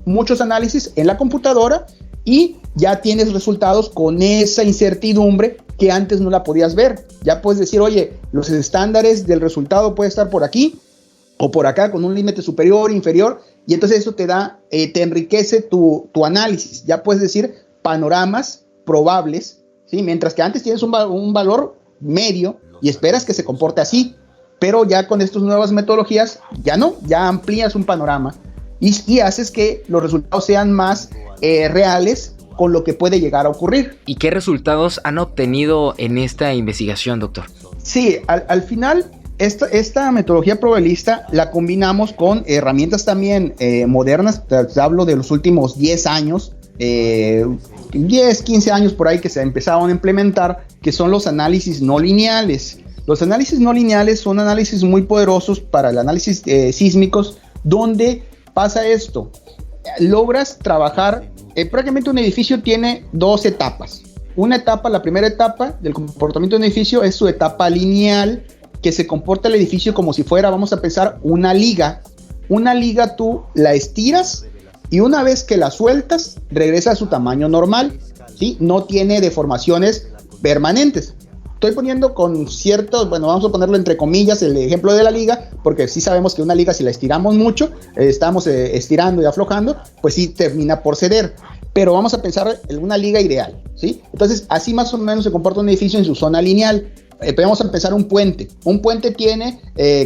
F: muchos análisis en la computadora y ya tienes resultados con esa incertidumbre que antes no la podías ver. Ya puedes decir, oye, los estándares del resultado puede estar por aquí o por acá con un límite superior, inferior, y entonces eso te enriquece tu análisis. Ya puedes decir panoramas probables, ¿sí? Mientras que antes tienes un valor medio y esperas que se comporte así, pero ya con estas nuevas metodologías ya amplías un panorama y haces que los resultados sean más reales con lo que puede llegar a ocurrir.
B: ¿Y qué resultados han obtenido en esta investigación, doctor?
F: Sí, al final esta metodología probabilista la combinamos con herramientas también modernas. Te hablo de los últimos 10 años, 10, 15 años por ahí, que se empezaron a implementar, que son los análisis no lineales. Los análisis no lineales son análisis muy poderosos para el análisis sísmicos, donde pasa esto. Logras trabajar, prácticamente un edificio tiene dos etapas. La primera etapa del comportamiento de un edificio es su etapa lineal, que se comporta el edificio como si fuera, vamos a pensar, una liga. Una liga tú la estiras y una vez que la sueltas, regresa a su tamaño normal, ¿sí? No tiene deformaciones permanentes. Estoy poniendo con ciertos, vamos a ponerlo entre comillas, el ejemplo de la liga, porque sí sabemos que una liga, si la estiramos mucho, estamos estirando y aflojando, pues sí termina por ceder. Pero vamos a pensar en una liga ideal, ¿sí? Entonces, así más o menos se comporta un edificio en su zona lineal. Vamos a empezar un puente. Un puente tiene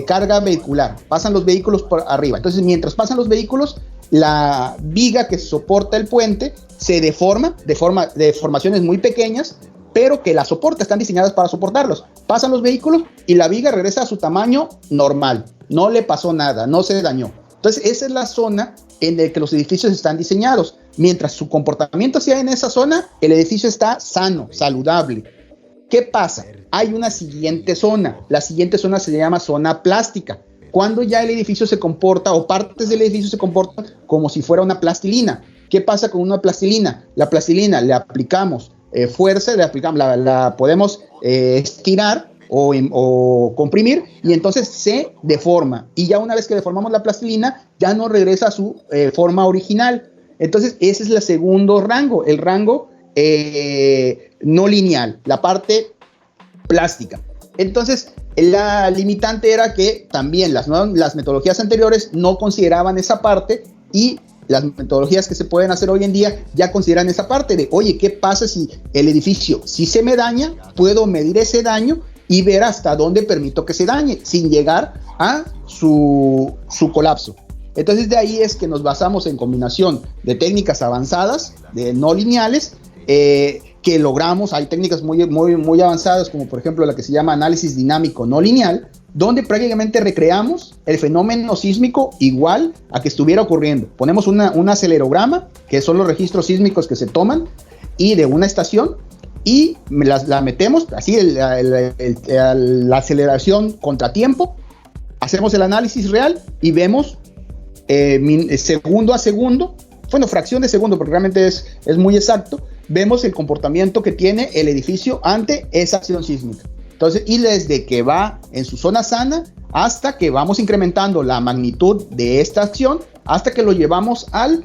F: carga vehicular, pasan los vehículos por arriba. Entonces, mientras pasan los vehículos, la viga que soporta el puente se deforma de deformaciones muy pequeñas, pero que la soporta, están diseñadas para soportarlos. Pasan los vehículos y la viga regresa a su tamaño normal. No le pasó nada, no se dañó. Entonces, esa es la zona en la que los edificios están diseñados. Mientras su comportamiento sea en esa zona, el edificio está sano, saludable. ¿Qué pasa? Hay una siguiente zona. La siguiente zona se llama zona plástica. Cuando ya el edificio se comporta, o partes del edificio se comportan como si fuera una plastilina. ¿Qué pasa con una plastilina? La plastilina le aplicamos fuerza, la podemos estirar o comprimir, y entonces se deforma. Y ya una vez que deformamos la plastilina, ya no regresa a su forma original. Entonces ese es el segundo rango, el rango no lineal, la parte plástica. Entonces la limitante era que también las metodologías anteriores no consideraban esa parte, y las metodologías que se pueden hacer hoy en día ya consideran esa parte de, oye, ¿qué pasa si el edificio, si se me daña, puedo medir ese daño y ver hasta dónde permito que se dañe sin llegar a su colapso? Entonces de ahí es que nos basamos en combinación de técnicas avanzadas, de no lineales, que logramos. Hay técnicas muy avanzadas, como por ejemplo la que se llama análisis dinámico no lineal, donde prácticamente recreamos el fenómeno sísmico igual a que estuviera ocurriendo. Ponemos un acelerograma, que son los registros sísmicos que se toman, y de una estación, y la metemos así, la aceleración contratiempo, hacemos el análisis real y vemos segundo a segundo, fracción de segundo, porque realmente es muy exacto, vemos el comportamiento que tiene el edificio ante esa acción sísmica. Entonces, y desde que va en su zona sana hasta que vamos incrementando la magnitud de esta acción, hasta que lo llevamos al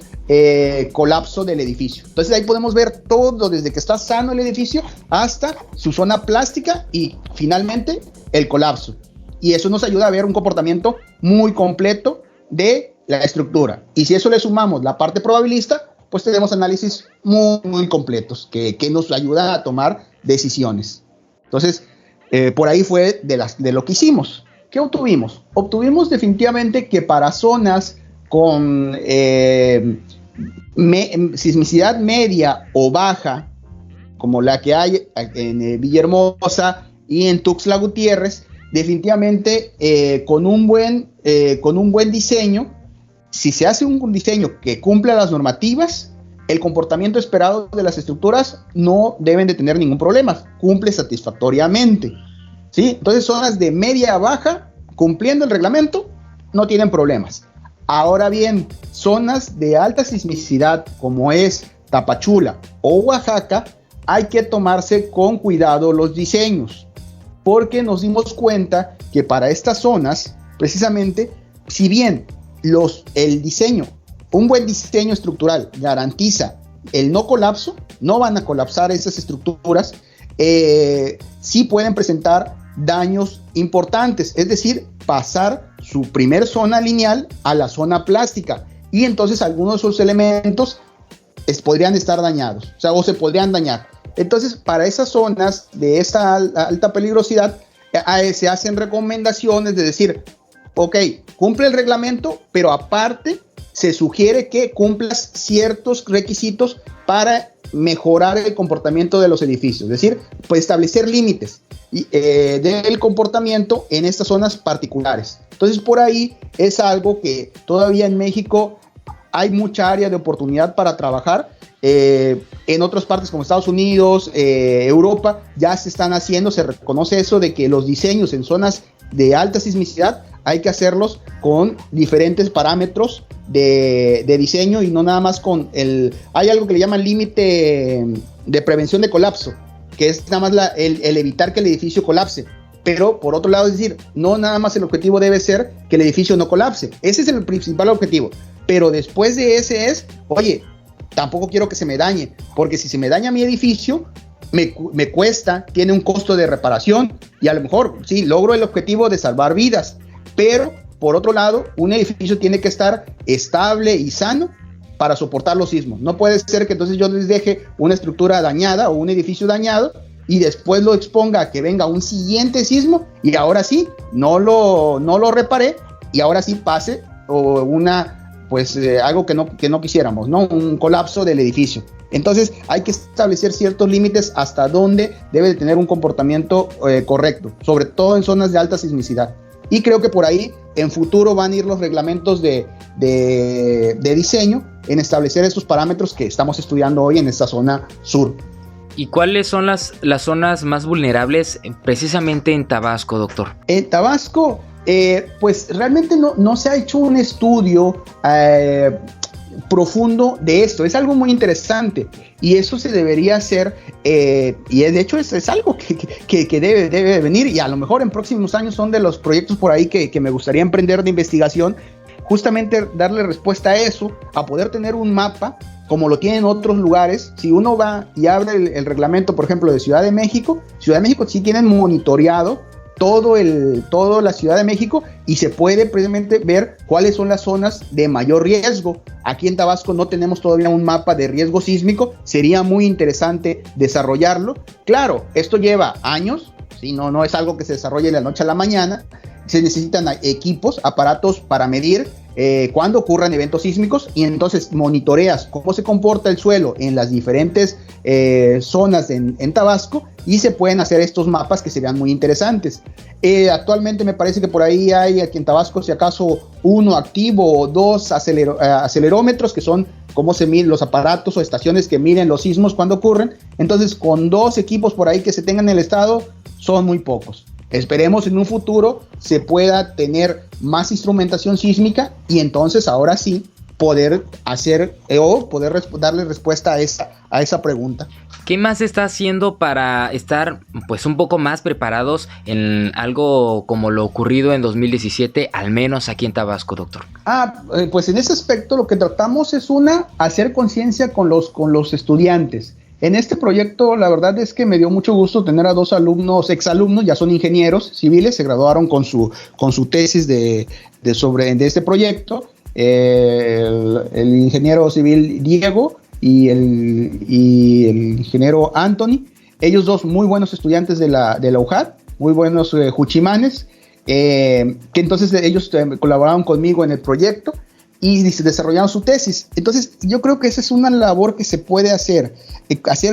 F: colapso del edificio. Entonces ahí podemos ver todo, desde que está sano el edificio hasta su zona plástica y finalmente el colapso. Y eso nos ayuda a ver un comportamiento muy completo de la estructura. Y si eso le sumamos la parte probabilista, pues tenemos análisis muy completos que nos ayudan a tomar decisiones. Entonces, por ahí fue de lo que hicimos. ¿Qué obtuvimos? Obtuvimos definitivamente que para zonas con sismicidad media o baja, como la que hay en Villahermosa y en Tuxtla Gutiérrez, definitivamente con un buen diseño, si se hace un diseño que cumpla las normativas, el comportamiento esperado de las estructuras no deben de tener ningún problema, cumple satisfactoriamente, ¿sí? Entonces zonas de media a baja, cumpliendo el reglamento, no tienen problemas. Ahora bien, zonas de alta sismicidad como es Tapachula o Oaxaca, hay que tomarse con cuidado los diseños, porque nos dimos cuenta que para estas zonas, precisamente, si bien el diseño, un buen diseño estructural garantiza el no colapso, no van a colapsar esas estructuras, sí pueden presentar daños importantes, es decir, pasar su primer zona lineal a la zona plástica, y entonces algunos de esos elementos podrían estar dañados, o se podrían dañar. Entonces, para esas zonas de esta alta peligrosidad, se hacen recomendaciones de decir, ok, cumple el reglamento, pero aparte se sugiere que cumplas ciertos requisitos para mejorar el comportamiento de los edificios, es decir, pues establecer límites del comportamiento en estas zonas particulares. Entonces, por ahí es algo que todavía en México hay mucha área de oportunidad para trabajar. En otras partes como Estados Unidos, Europa, ya se están haciendo, se reconoce eso de que los diseños en zonas de alta sismicidad hay que hacerlos con diferentes parámetros de diseño y no nada más hay algo que le llaman límite de prevención de colapso, que es nada más el evitar que el edificio colapse. Pero por otro lado, es decir, no nada más el objetivo debe ser que el edificio no colapse, ese es el principal objetivo, pero después de ese oye, tampoco quiero que se me dañe, porque si se me daña mi edificio, me cuesta, tiene un costo de reparación, y a lo mejor sí, logro el objetivo de salvar vidas, pero por otro lado, un edificio tiene que estar estable y sano para soportar los sismos. No puede ser que entonces yo les deje una estructura dañada o un edificio dañado y después lo exponga a que venga un siguiente sismo y ahora sí, no lo reparé y ahora sí pase algo que no quisiéramos, ¿no? Un colapso del edificio. Entonces hay que establecer ciertos límites hasta dónde debe de tener un comportamiento correcto, sobre todo en zonas de alta sismicidad. Y creo que por ahí en futuro van a ir los reglamentos de diseño en establecer estos parámetros que estamos estudiando hoy en esta zona sur.
B: ¿Y cuáles son las zonas más vulnerables precisamente en Tabasco, doctor?
F: En Tabasco, pues realmente no se ha hecho un estudio profundo de esto. Es algo muy interesante y eso se debería hacer y de hecho es algo que debe venir, y a lo mejor en próximos años son de los proyectos por ahí que me gustaría emprender de investigación, justamente darle respuesta a eso, a poder tener un mapa como lo tienen otros lugares. Si uno va y abre el reglamento, por ejemplo, de Ciudad de México sí tienen monitoreado toda la Ciudad de México y se puede precisamente ver cuáles son las zonas de mayor riesgo. Aquí en Tabasco no tenemos todavía un mapa de riesgo sísmico, sería muy interesante desarrollarlo. Claro, esto lleva años, ¿sí? No es algo que se desarrolle de la noche a la mañana, se necesitan equipos, aparatos para medir cuando ocurran eventos sísmicos, y entonces monitoreas cómo se comporta el suelo en las diferentes zonas en Tabasco, y se pueden hacer estos mapas que serían muy interesantes. Actualmente me parece que por ahí hay aquí en Tabasco, si acaso, 1 activo o 2 acelerómetros, que son cómo se miden los aparatos o estaciones que miden los sismos cuando ocurren. Entonces, con 2 equipos por ahí que se tengan en el estado, son muy pocos. Esperemos en un futuro se pueda tener más instrumentación sísmica y entonces ahora sí poder hacer darle respuesta a esa pregunta.
B: ¿Qué más se está haciendo para estar pues un poco más preparados en algo como lo ocurrido en 2017, al menos aquí en Tabasco, doctor?
F: Pues en ese aspecto lo que tratamos es hacer conciencia con los estudiantes. En este proyecto, la verdad es que me dio mucho gusto tener a 2 exalumnos, ya son ingenieros civiles, se graduaron con su tesis de este proyecto, el ingeniero civil Diego y el ingeniero Anthony. Ellos 2 muy buenos estudiantes de la UJAT, muy buenos juchimanes, que entonces ellos colaboraron conmigo en el proyecto. y desarrollaron su tesis. Entonces yo creo que esa es una labor que se puede hacer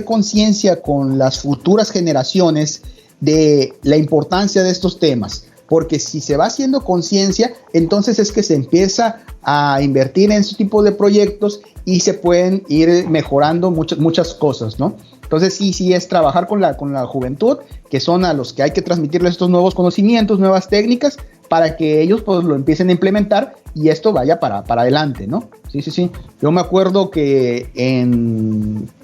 F: conciencia con las futuras generaciones de la importancia de estos temas, porque si se va haciendo conciencia, entonces es que se empieza a invertir en ese tipo de proyectos y se pueden ir mejorando muchas cosas, ¿no? Entonces sí es trabajar con la juventud, que son a los que hay que transmitirles estos nuevos conocimientos, nuevas técnicas, para que ellos pues lo empiecen a implementar y esto vaya para adelante, ¿no? Sí. Yo me acuerdo que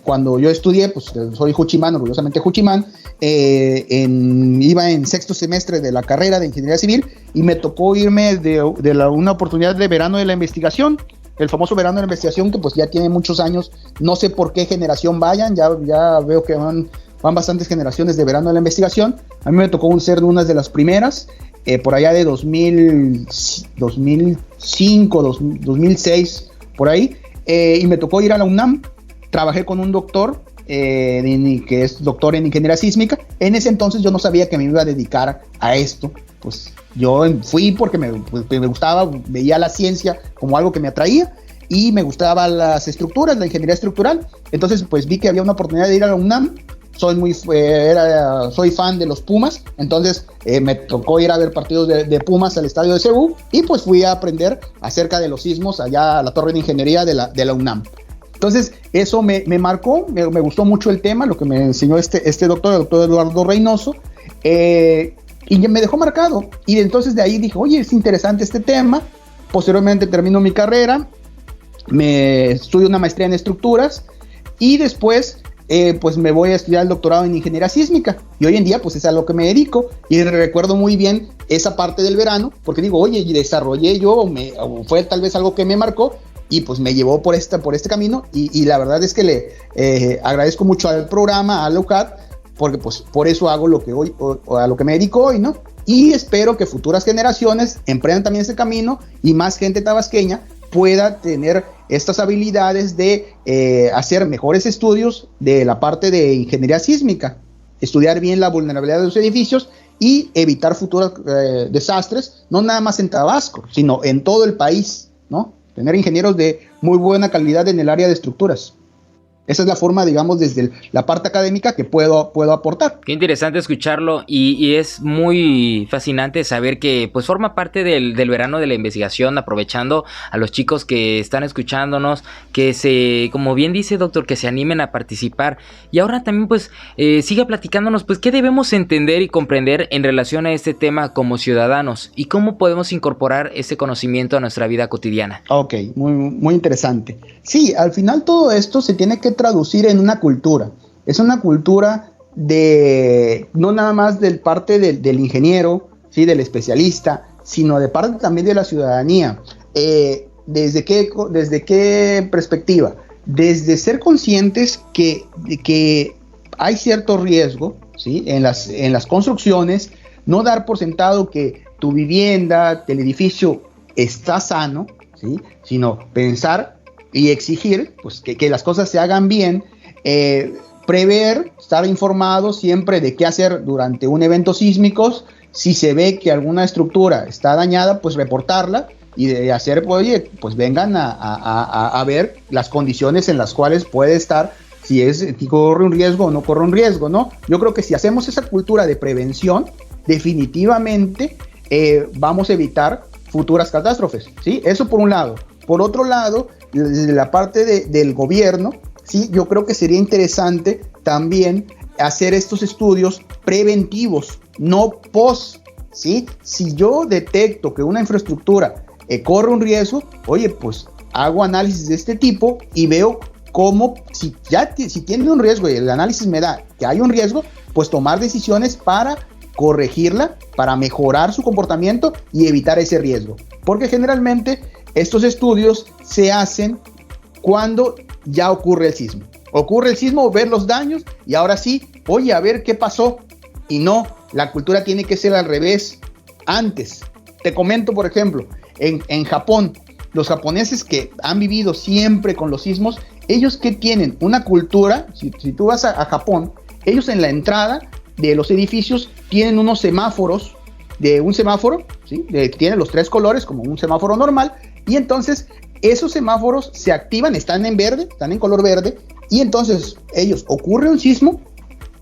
F: cuando yo estudié, pues soy juchimán, orgullosamente juchimán, iba en sexto semestre de la carrera de Ingeniería Civil y me tocó irme de una oportunidad de verano de la investigación, el famoso verano de la investigación que pues ya tiene muchos años, no sé por qué generación vayan, ya veo que van bastantes generaciones de verano de la investigación. A mí me tocó ser una de las primeras, por allá de 2005, 2006, por ahí, y me tocó ir a la UNAM. Trabajé con un doctor que es doctor en ingeniería sísmica. En ese entonces yo no sabía que me iba a dedicar a esto, pues yo fui porque me gustaba, veía la ciencia como algo que me atraía y me gustaban las estructuras, la ingeniería estructural. Entonces pues vi que había una oportunidad de ir a la UNAM. Soy fan de los Pumas, entonces me tocó ir a ver partidos de Pumas al estadio de CU y pues fui a aprender acerca de los sismos allá a la torre de ingeniería de la UNAM. Entonces eso me marcó, me gustó mucho el tema, lo que me enseñó este doctor, el doctor Eduardo Reynoso, y me dejó marcado. Y entonces de ahí dije, oye, es interesante este tema. Posteriormente termino mi carrera, me estudio una maestría en estructuras y después pues me voy a estudiar el doctorado en ingeniería sísmica y hoy en día pues es a lo que me dedico y recuerdo muy bien esa parte del verano porque digo, oye, desarrollé yo, fue tal vez algo que me marcó y pues me llevó por este camino y la verdad es que le agradezco mucho al programa, a LOCAT, porque pues por eso hago lo que hoy, o a lo que me dedico hoy, ¿no? Y espero que futuras generaciones emprendan también ese camino y más gente tabasqueña pueda tener estas habilidades de hacer mejores estudios de la parte de ingeniería sísmica, estudiar bien la vulnerabilidad de los edificios y evitar futuros desastres, no nada más en Tabasco, sino en todo el país, ¿no? Tener ingenieros de muy buena calidad en el área de estructuras. Esa es la forma, digamos, desde la parte académica que puedo aportar.
B: Qué interesante escucharlo y es muy fascinante saber que pues forma parte del verano de la investigación, aprovechando a los chicos que están escuchándonos, que como bien dice doctor, que se animen a participar. Y ahora también pues siga platicándonos pues qué debemos entender y comprender en relación a este tema como ciudadanos y cómo podemos incorporar ese conocimiento a nuestra vida cotidiana.
F: Ok, muy, muy interesante. Sí, al final todo esto se tiene que traducir en una cultura. Es una cultura no nada más del parte del ingeniero, ¿sí? Del especialista, sino de parte también de la ciudadanía. ¿Desde qué perspectiva? Desde ser conscientes que hay cierto riesgo, ¿sí? en las construcciones, no dar por sentado que tu vivienda, el edificio está sano, ¿sí? Sino pensar y exigir pues, que las cosas se hagan bien, prever, estar informado siempre de qué hacer durante un evento sísmico. Si se ve que alguna estructura está dañada, pues reportarla y de hacer, pues vengan a ver las condiciones en las cuales puede estar, si corre un riesgo o no corre un riesgo, ¿no? Yo creo que si hacemos esa cultura de prevención, definitivamente vamos a evitar futuras catástrofes, ¿sí? Eso por un lado. Por otro lado, desde la parte del gobierno, sí, yo creo que sería interesante también hacer estos estudios preventivos, no post, ¿sí? Si yo detecto que una infraestructura corre un riesgo, pues hago análisis de este tipo y veo cómo, si tiene un riesgo y el análisis me da que hay un riesgo, pues tomar decisiones para corregirla, para mejorar su comportamiento y evitar ese riesgo. Porque generalmente estos estudios se hacen cuando ya ocurre el sismo. Ocurre el sismo, ver los daños y ahora sí, a ver qué pasó. Y no, la cultura tiene que ser al revés, antes. Te comento, por ejemplo, en Japón, los japoneses que han vivido siempre con los sismos, ellos que tienen una cultura, si tú vas a Japón, ellos en la entrada de los edificios tienen unos semáforos, de un semáforo, ¿sí? Tiene los 3 colores como un semáforo normal, y entonces esos semáforos se activan, están en verde, están en color verde, y entonces ocurre un sismo,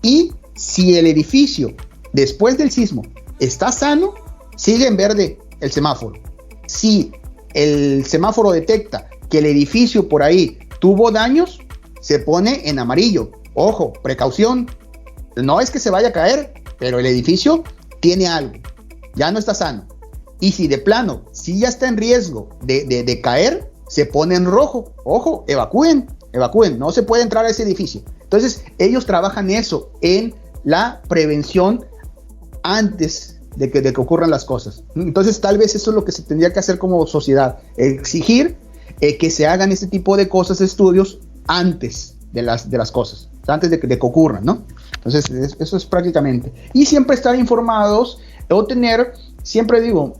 F: y si el edificio después del sismo está sano, sigue en verde el semáforo. Si el semáforo detecta que el edificio por ahí tuvo daños, se pone en amarillo. Ojo, precaución, no es que se vaya a caer, pero el edificio tiene algo, ya no está sano. Y si de plano, si ya está en riesgo de caer, se pone en rojo. Ojo, evacúen, no se puede entrar a ese edificio. Entonces, ellos trabajan eso en la prevención antes de que ocurran las cosas. Entonces, tal vez eso es lo que se tendría que hacer como sociedad, exigir que se hagan este tipo de cosas, estudios, antes de las cosas, antes de que ocurran, ¿no? Entonces, eso es prácticamente. Y siempre estar informados, o tener, siempre digo,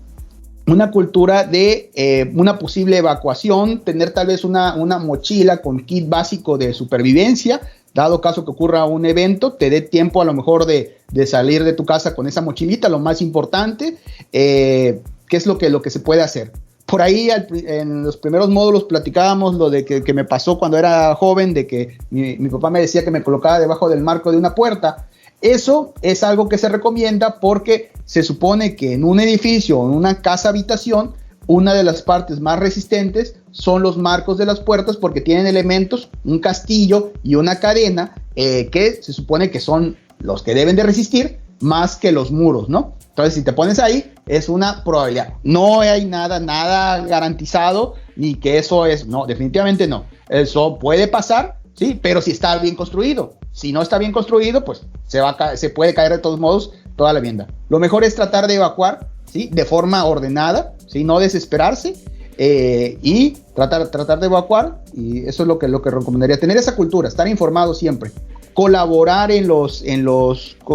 F: una cultura de una posible evacuación, tener tal vez una mochila con kit básico de supervivencia, dado caso que ocurra un evento, te dé tiempo a lo mejor de salir de tu casa con esa mochilita, lo más importante, qué es lo que se puede hacer. Por ahí en los primeros módulos platicábamos lo de que me pasó cuando era joven, de que mi papá me decía que me colocaba debajo del marco de una puerta. Eso es algo que se recomienda porque se supone que en un edificio o en una casa habitación, una de las partes más resistentes son los marcos de las puertas, porque tienen elementos, un castillo y una cadena que se supone que son los que deben de resistir más que los muros, ¿no? Entonces, si te pones ahí, es una probabilidad. No hay nada garantizado, ni que eso es, no, definitivamente no. Eso puede pasar, sí, pero si está bien construido. Si no está bien construido, pues se puede caer de todos modos toda la vivienda. Lo mejor es tratar de evacuar, ¿sí? De forma ordenada, ¿sí? No desesperarse, y tratar de evacuar, y eso es lo que recomendaría. Tener esa cultura, estar informado siempre. Colaborar en los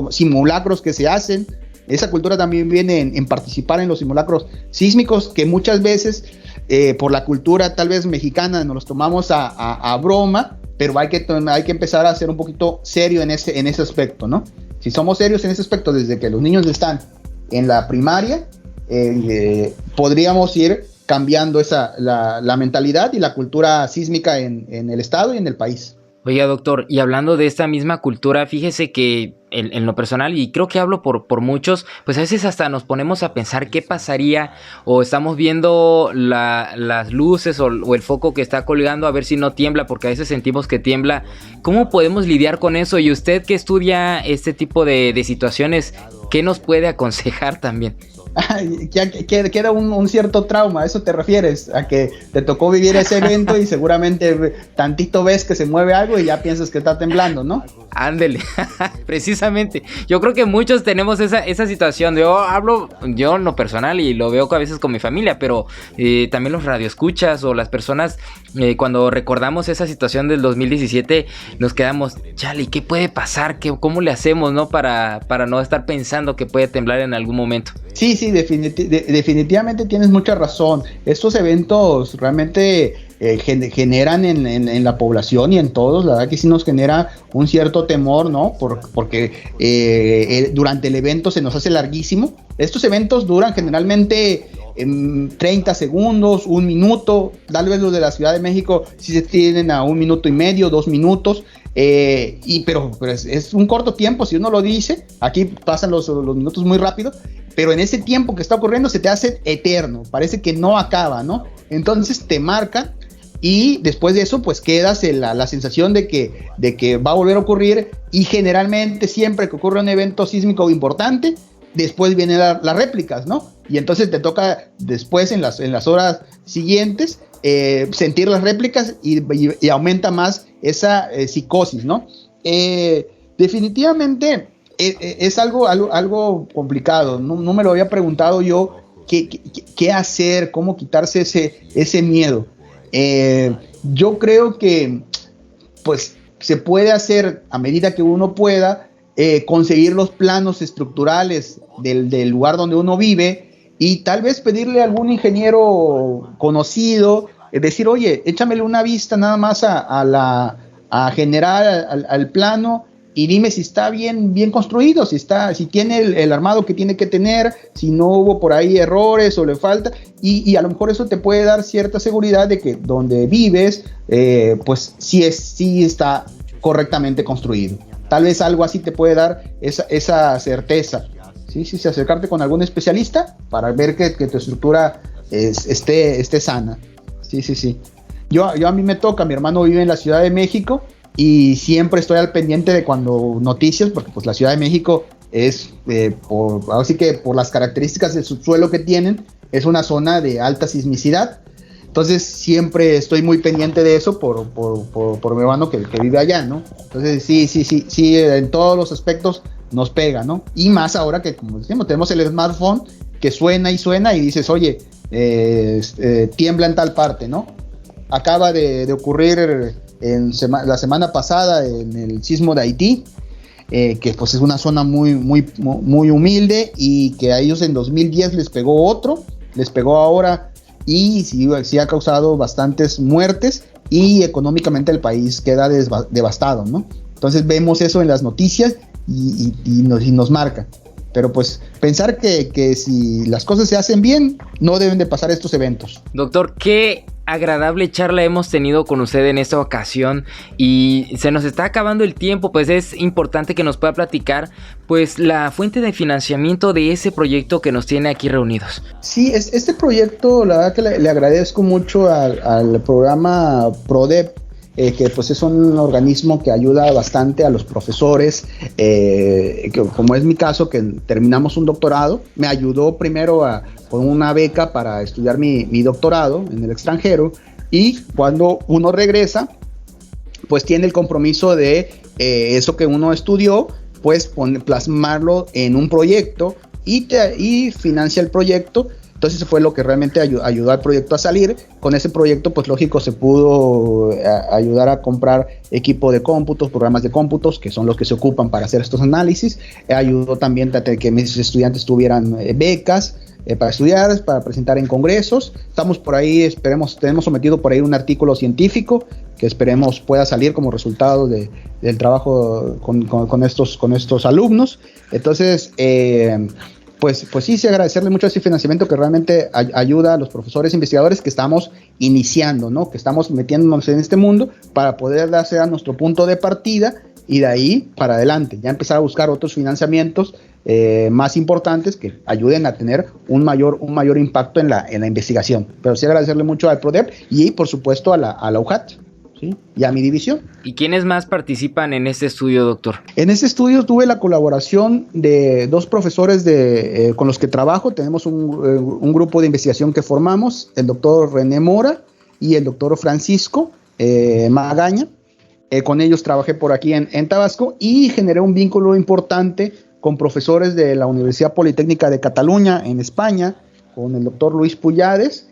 F: simulacros que se hacen. Esa cultura también viene en participar en los simulacros sísmicos, que muchas veces por la cultura tal vez mexicana nos los tomamos a broma, pero hay que empezar a ser un poquito serio en ese aspecto, ¿no? Si somos serios en ese aspecto desde que los niños están en la primaria, podríamos ir cambiando la mentalidad y la cultura sísmica en el estado y en el país.
B: Oiga, doctor, y hablando de esta misma cultura, fíjese que en lo personal, y creo que hablo por muchos, pues a veces hasta nos ponemos a pensar qué pasaría, o estamos viendo las luces o el foco que está colgando a ver si no tiembla, porque a veces sentimos que tiembla. ¿Cómo podemos lidiar con eso? Y usted que estudia este tipo de situaciones, ¿qué nos puede aconsejar también?
F: Ya queda un cierto trauma. ¿A eso te refieres? A que te tocó vivir ese evento y seguramente tantito ves que se mueve algo y ya piensas que está temblando, ¿no?
B: Ándele, precisamente. Yo creo que muchos tenemos esa situación. Yo hablo yo en lo personal y lo veo a veces con mi familia, pero también los radioescuchas o las personas, cuando recordamos esa situación del 2017, nos quedamos, chale, ¿qué puede pasar? ¿Cómo le hacemos, no? Para no estar pensando que puede temblar en algún momento.
F: Sí, definitivamente tienes mucha razón. Estos eventos realmente generan en la población y en todos, la verdad que sí nos genera un cierto temor, ¿no? Porque durante el evento se nos hace larguísimo. Estos eventos duran generalmente 30 segundos, 1 minuto. Tal vez los de la Ciudad de México sí se tienen a 1 minuto y medio, 2 minutos. Pero es un corto tiempo, si uno lo dice. Aquí pasan los minutos muy rápido, pero en ese tiempo que está ocurriendo se te hace eterno, parece que no acaba, ¿no? Entonces te marca, y después de eso pues quedas en la sensación de que va a volver a ocurrir. Y generalmente siempre que ocurre un evento sísmico importante, después vienen las réplicas, ¿no? Y entonces te toca después en las horas siguientes sentir las réplicas, y aumenta más esa psicosis, ¿no? Definitivamente es algo complicado. No me lo había preguntado yo, qué hacer, cómo quitarse ese miedo. Yo creo que pues se puede hacer a medida que uno pueda, conseguir los planos estructurales del lugar donde uno vive, y tal vez pedirle a algún ingeniero conocido, decir, oye, échamele una vista nada más a generar al plano, y dime si está bien construido, si tiene el armado que tiene que tener, si no hubo por ahí errores o le falta, y a lo mejor eso te puede dar cierta seguridad de que donde vives, pues sí está correctamente construido. Tal vez algo así te puede dar esa certeza. Sí, acercarte con algún especialista para ver que tu estructura esté sana. Sí. Yo a mí me toca, mi hermano vive en la Ciudad de México y siempre estoy al pendiente de cuando noticias, porque pues la Ciudad de México es, así que por las características del subsuelo que tienen, es una zona de alta sismicidad. Entonces siempre estoy muy pendiente de eso por mi hermano que vive allá, ¿no? Entonces sí, en todos los aspectos nos pega, ¿no? Y más ahora que, como decimos, tenemos el smartphone que suena y dices, oye, tiembla en tal parte, ¿no? Acaba de ocurrir la semana pasada en el sismo de Haití, que pues es una zona muy humilde, y que a ellos en 2010 les pegó ahora, y sí ha causado bastantes muertes, y económicamente el país queda devastado, ¿no? Entonces vemos eso en las noticias y nos marca. Pero pues pensar que si las cosas se hacen bien, no deben de pasar estos eventos.
B: Doctor, qué agradable charla hemos tenido con usted en esta ocasión, y se nos está acabando el tiempo, pues es importante que nos pueda platicar pues la fuente de financiamiento de ese proyecto que nos tiene aquí reunidos.
F: Sí, este proyecto, la verdad que le agradezco mucho al programa PRODEP, que pues es un organismo que ayuda bastante a los profesores, que, como es mi caso, que terminamos un doctorado. Me ayudó primero con una beca para estudiar mi doctorado en el extranjero, y cuando uno regresa, pues tiene el compromiso de eso que uno estudió, pues plasmarlo en un proyecto, y financia el proyecto. Entonces eso fue lo que realmente ayudó al proyecto a salir. Con ese proyecto, pues lógico, se pudo ayudar a comprar equipo de cómputos, programas de cómputos, que son los que se ocupan para hacer estos análisis. Ayudó también a que mis estudiantes tuvieran becas para estudiar, para presentar en congresos. Estamos por ahí, tenemos sometido por ahí un artículo científico que esperemos pueda salir como resultado del trabajo con estos alumnos. Entonces, Pues sí, agradecerle mucho ese financiamiento que realmente ayuda a los profesores investigadores que estamos iniciando, ¿no? Que estamos metiéndonos en este mundo para poder darse a nuestro punto de partida, y de ahí para adelante, ya empezar a buscar otros financiamientos más importantes que ayuden a tener un mayor impacto en la investigación. Pero sí agradecerle mucho al PRODEP y por supuesto a la UJAT. ¿Sí? Y a mi división.
B: ¿Y quiénes más participan en este estudio, doctor?
F: En este estudio tuve la colaboración de dos profesores con los que trabajo. Tenemos un grupo de investigación que formamos, el doctor René Mora y el doctor Francisco Magaña. Con ellos trabajé por aquí en Tabasco, y generé un vínculo importante con profesores de la Universidad Politécnica de Cataluña en España, con el doctor Luis Puyades,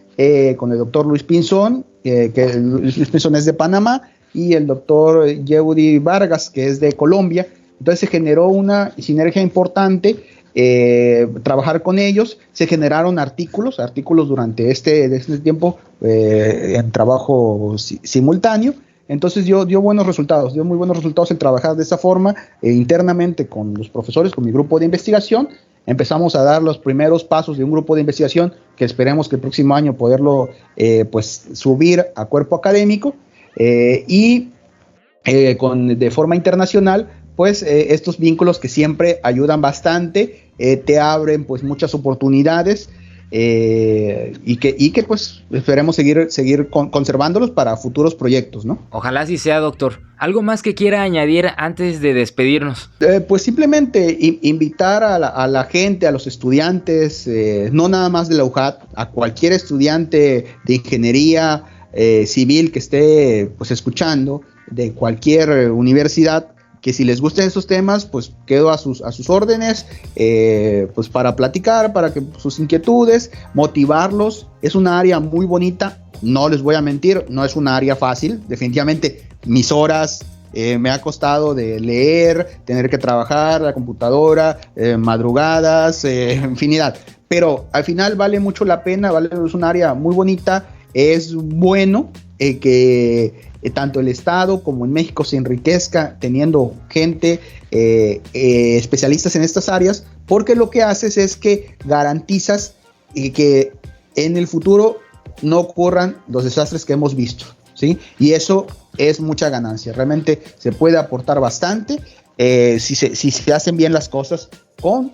F: con el doctor Luis Pinzón, que Luis Pinzón es de Panamá, y el doctor Yeudi Vargas, que es de Colombia. Entonces se generó una sinergia importante, trabajar con ellos. Se generaron artículos durante este tiempo en trabajo simultáneo. Entonces dio muy buenos resultados en trabajar de esa forma internamente con los profesores, con mi grupo de investigación. Empezamos a dar los primeros pasos de un grupo de investigación que esperemos que el próximo año poderlo pues subir a cuerpo académico, y de forma internacional, pues estos vínculos que siempre ayudan bastante, te abren pues muchas oportunidades, y que pues esperemos seguir conservándolos para futuros proyectos, ¿no?
B: Ojalá así sea, doctor. ¿Algo más que quiera añadir antes de despedirnos?
F: Pues simplemente invitar a la gente, a los estudiantes, no nada más de la UJAT, a cualquier estudiante de ingeniería civil que esté pues escuchando, de cualquier universidad, que si les gustan esos temas, pues quedo a sus órdenes, pues para platicar, para que sus inquietudes, motivarlos. Es una área muy bonita, no les voy a mentir, no es una área fácil. Definitivamente mis horas me ha costado de leer, tener que trabajar la computadora, madrugadas, infinidad. Pero al final vale mucho la pena, es un área muy bonita, es bueno que tanto el Estado como en México se enriquezca teniendo gente, especialistas en estas áreas, porque lo que haces es que garantizas que en el futuro no ocurran los desastres que hemos visto, ¿sí? Y eso es mucha ganancia. Realmente se puede aportar bastante si se hacen bien las cosas con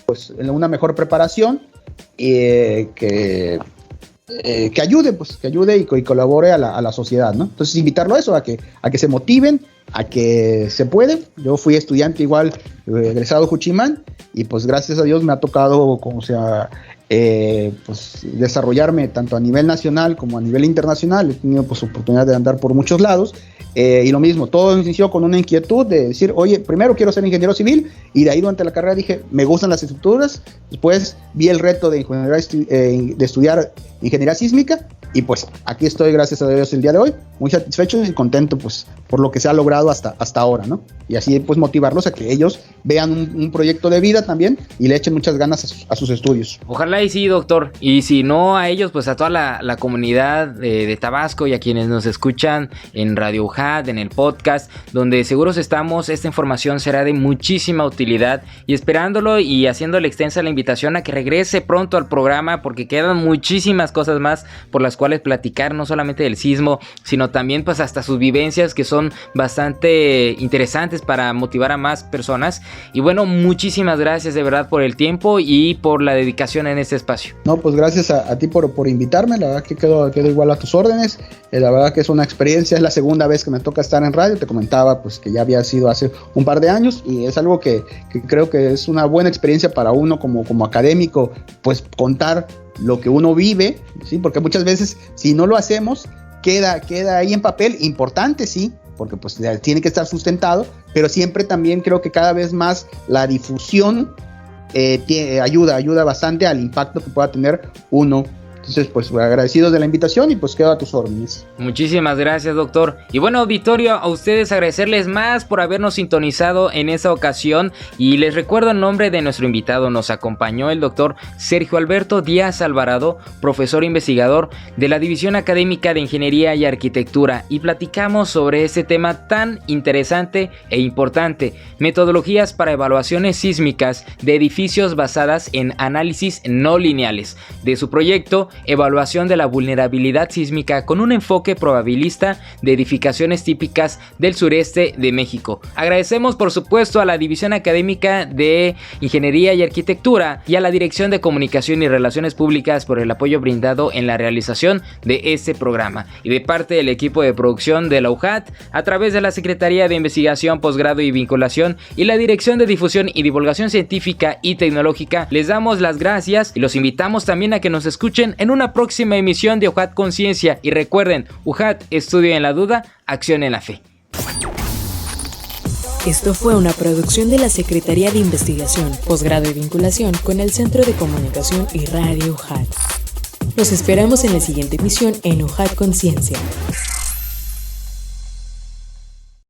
F: pues, una mejor preparación que ayude y colabore a la sociedad, ¿no? Entonces invitarlo a eso, a que se motiven, a que se pueden. Yo fui estudiante igual, egresado de Juchimán, y pues gracias a Dios me ha tocado pues desarrollarme tanto a nivel nacional como a nivel internacional. He tenido pues oportunidad de andar por muchos lados, y lo mismo, todo inició con una inquietud de decir, oye, primero quiero ser ingeniero civil, y de ahí durante la carrera dije, me gustan las estructuras. Después vi el reto de estudiar ingeniería sísmica, y pues aquí estoy, gracias a Dios, el día de hoy, muy satisfecho y contento pues por lo que se ha logrado hasta ahora, ¿no? Y así pues motivarlos a que ellos vean un proyecto de vida también y le echen muchas ganas a sus estudios.
B: Ojalá y sí, doctor, y si no a ellos, pues a toda la comunidad de Tabasco y a quienes nos escuchan en Radio UJAT, en el podcast, donde seguros estamos, esta información será de muchísima utilidad, y esperándolo y haciéndole extensa la invitación a que regrese pronto al programa, porque quedan muchísimas cosas más por las cuales platicar, no solamente del sismo, sino también pues hasta sus vivencias, que son bastante interesantes para motivar a más personas. Y bueno, muchísimas gracias de verdad por el tiempo y por la dedicación en este espacio.
F: No, pues gracias a ti por invitarme. La verdad que quedo igual a tus órdenes. La verdad que es una experiencia, es la segunda vez que me toca estar en radio. Te comentaba pues que ya había sido hace un par de años, y es algo que creo que es una buena experiencia para uno como académico, pues contar lo que uno vive, ¿sí? Porque muchas veces si no lo hacemos queda ahí en papel, importante, sí, porque pues tiene que estar sustentado, pero siempre también creo que cada vez más la difusión ayuda bastante al impacto que pueda tener uno. Entonces, pues agradecidos de la invitación y pues quedo a tus órdenes.
B: Muchísimas gracias, doctor. Y bueno, auditorio, a ustedes agradecerles más por habernos sintonizado en esa ocasión. Y les recuerdo el nombre de nuestro invitado. Nos acompañó el doctor Sergio Alberto Díaz Alvarado, profesor investigador de la División Académica de Ingeniería y Arquitectura. Y platicamos sobre este tema tan interesante e importante: metodologías para evaluaciones sísmicas de edificios basadas en análisis no lineales. De su proyecto Evaluación de la vulnerabilidad sísmica con un enfoque probabilista de edificaciones típicas del sureste de México. Agradecemos por supuesto a la División Académica de Ingeniería y Arquitectura y a la Dirección de Comunicación y Relaciones Públicas por el apoyo brindado en la realización de este programa. Y de parte del equipo de producción de la UJAT, a través de la Secretaría de Investigación, Posgrado y Vinculación y la Dirección de Difusión y Divulgación Científica y Tecnológica, les damos las gracias y los invitamos también a que nos escuchen en una próxima emisión de UJAT Conciencia. Y recuerden, UJAT, estudio en la duda, acción en la fe.
A: Esto fue una producción de la Secretaría de Investigación, Posgrado y Vinculación con el Centro de Comunicación y Radio UJAT. Los esperamos en la siguiente emisión en UJAT Conciencia.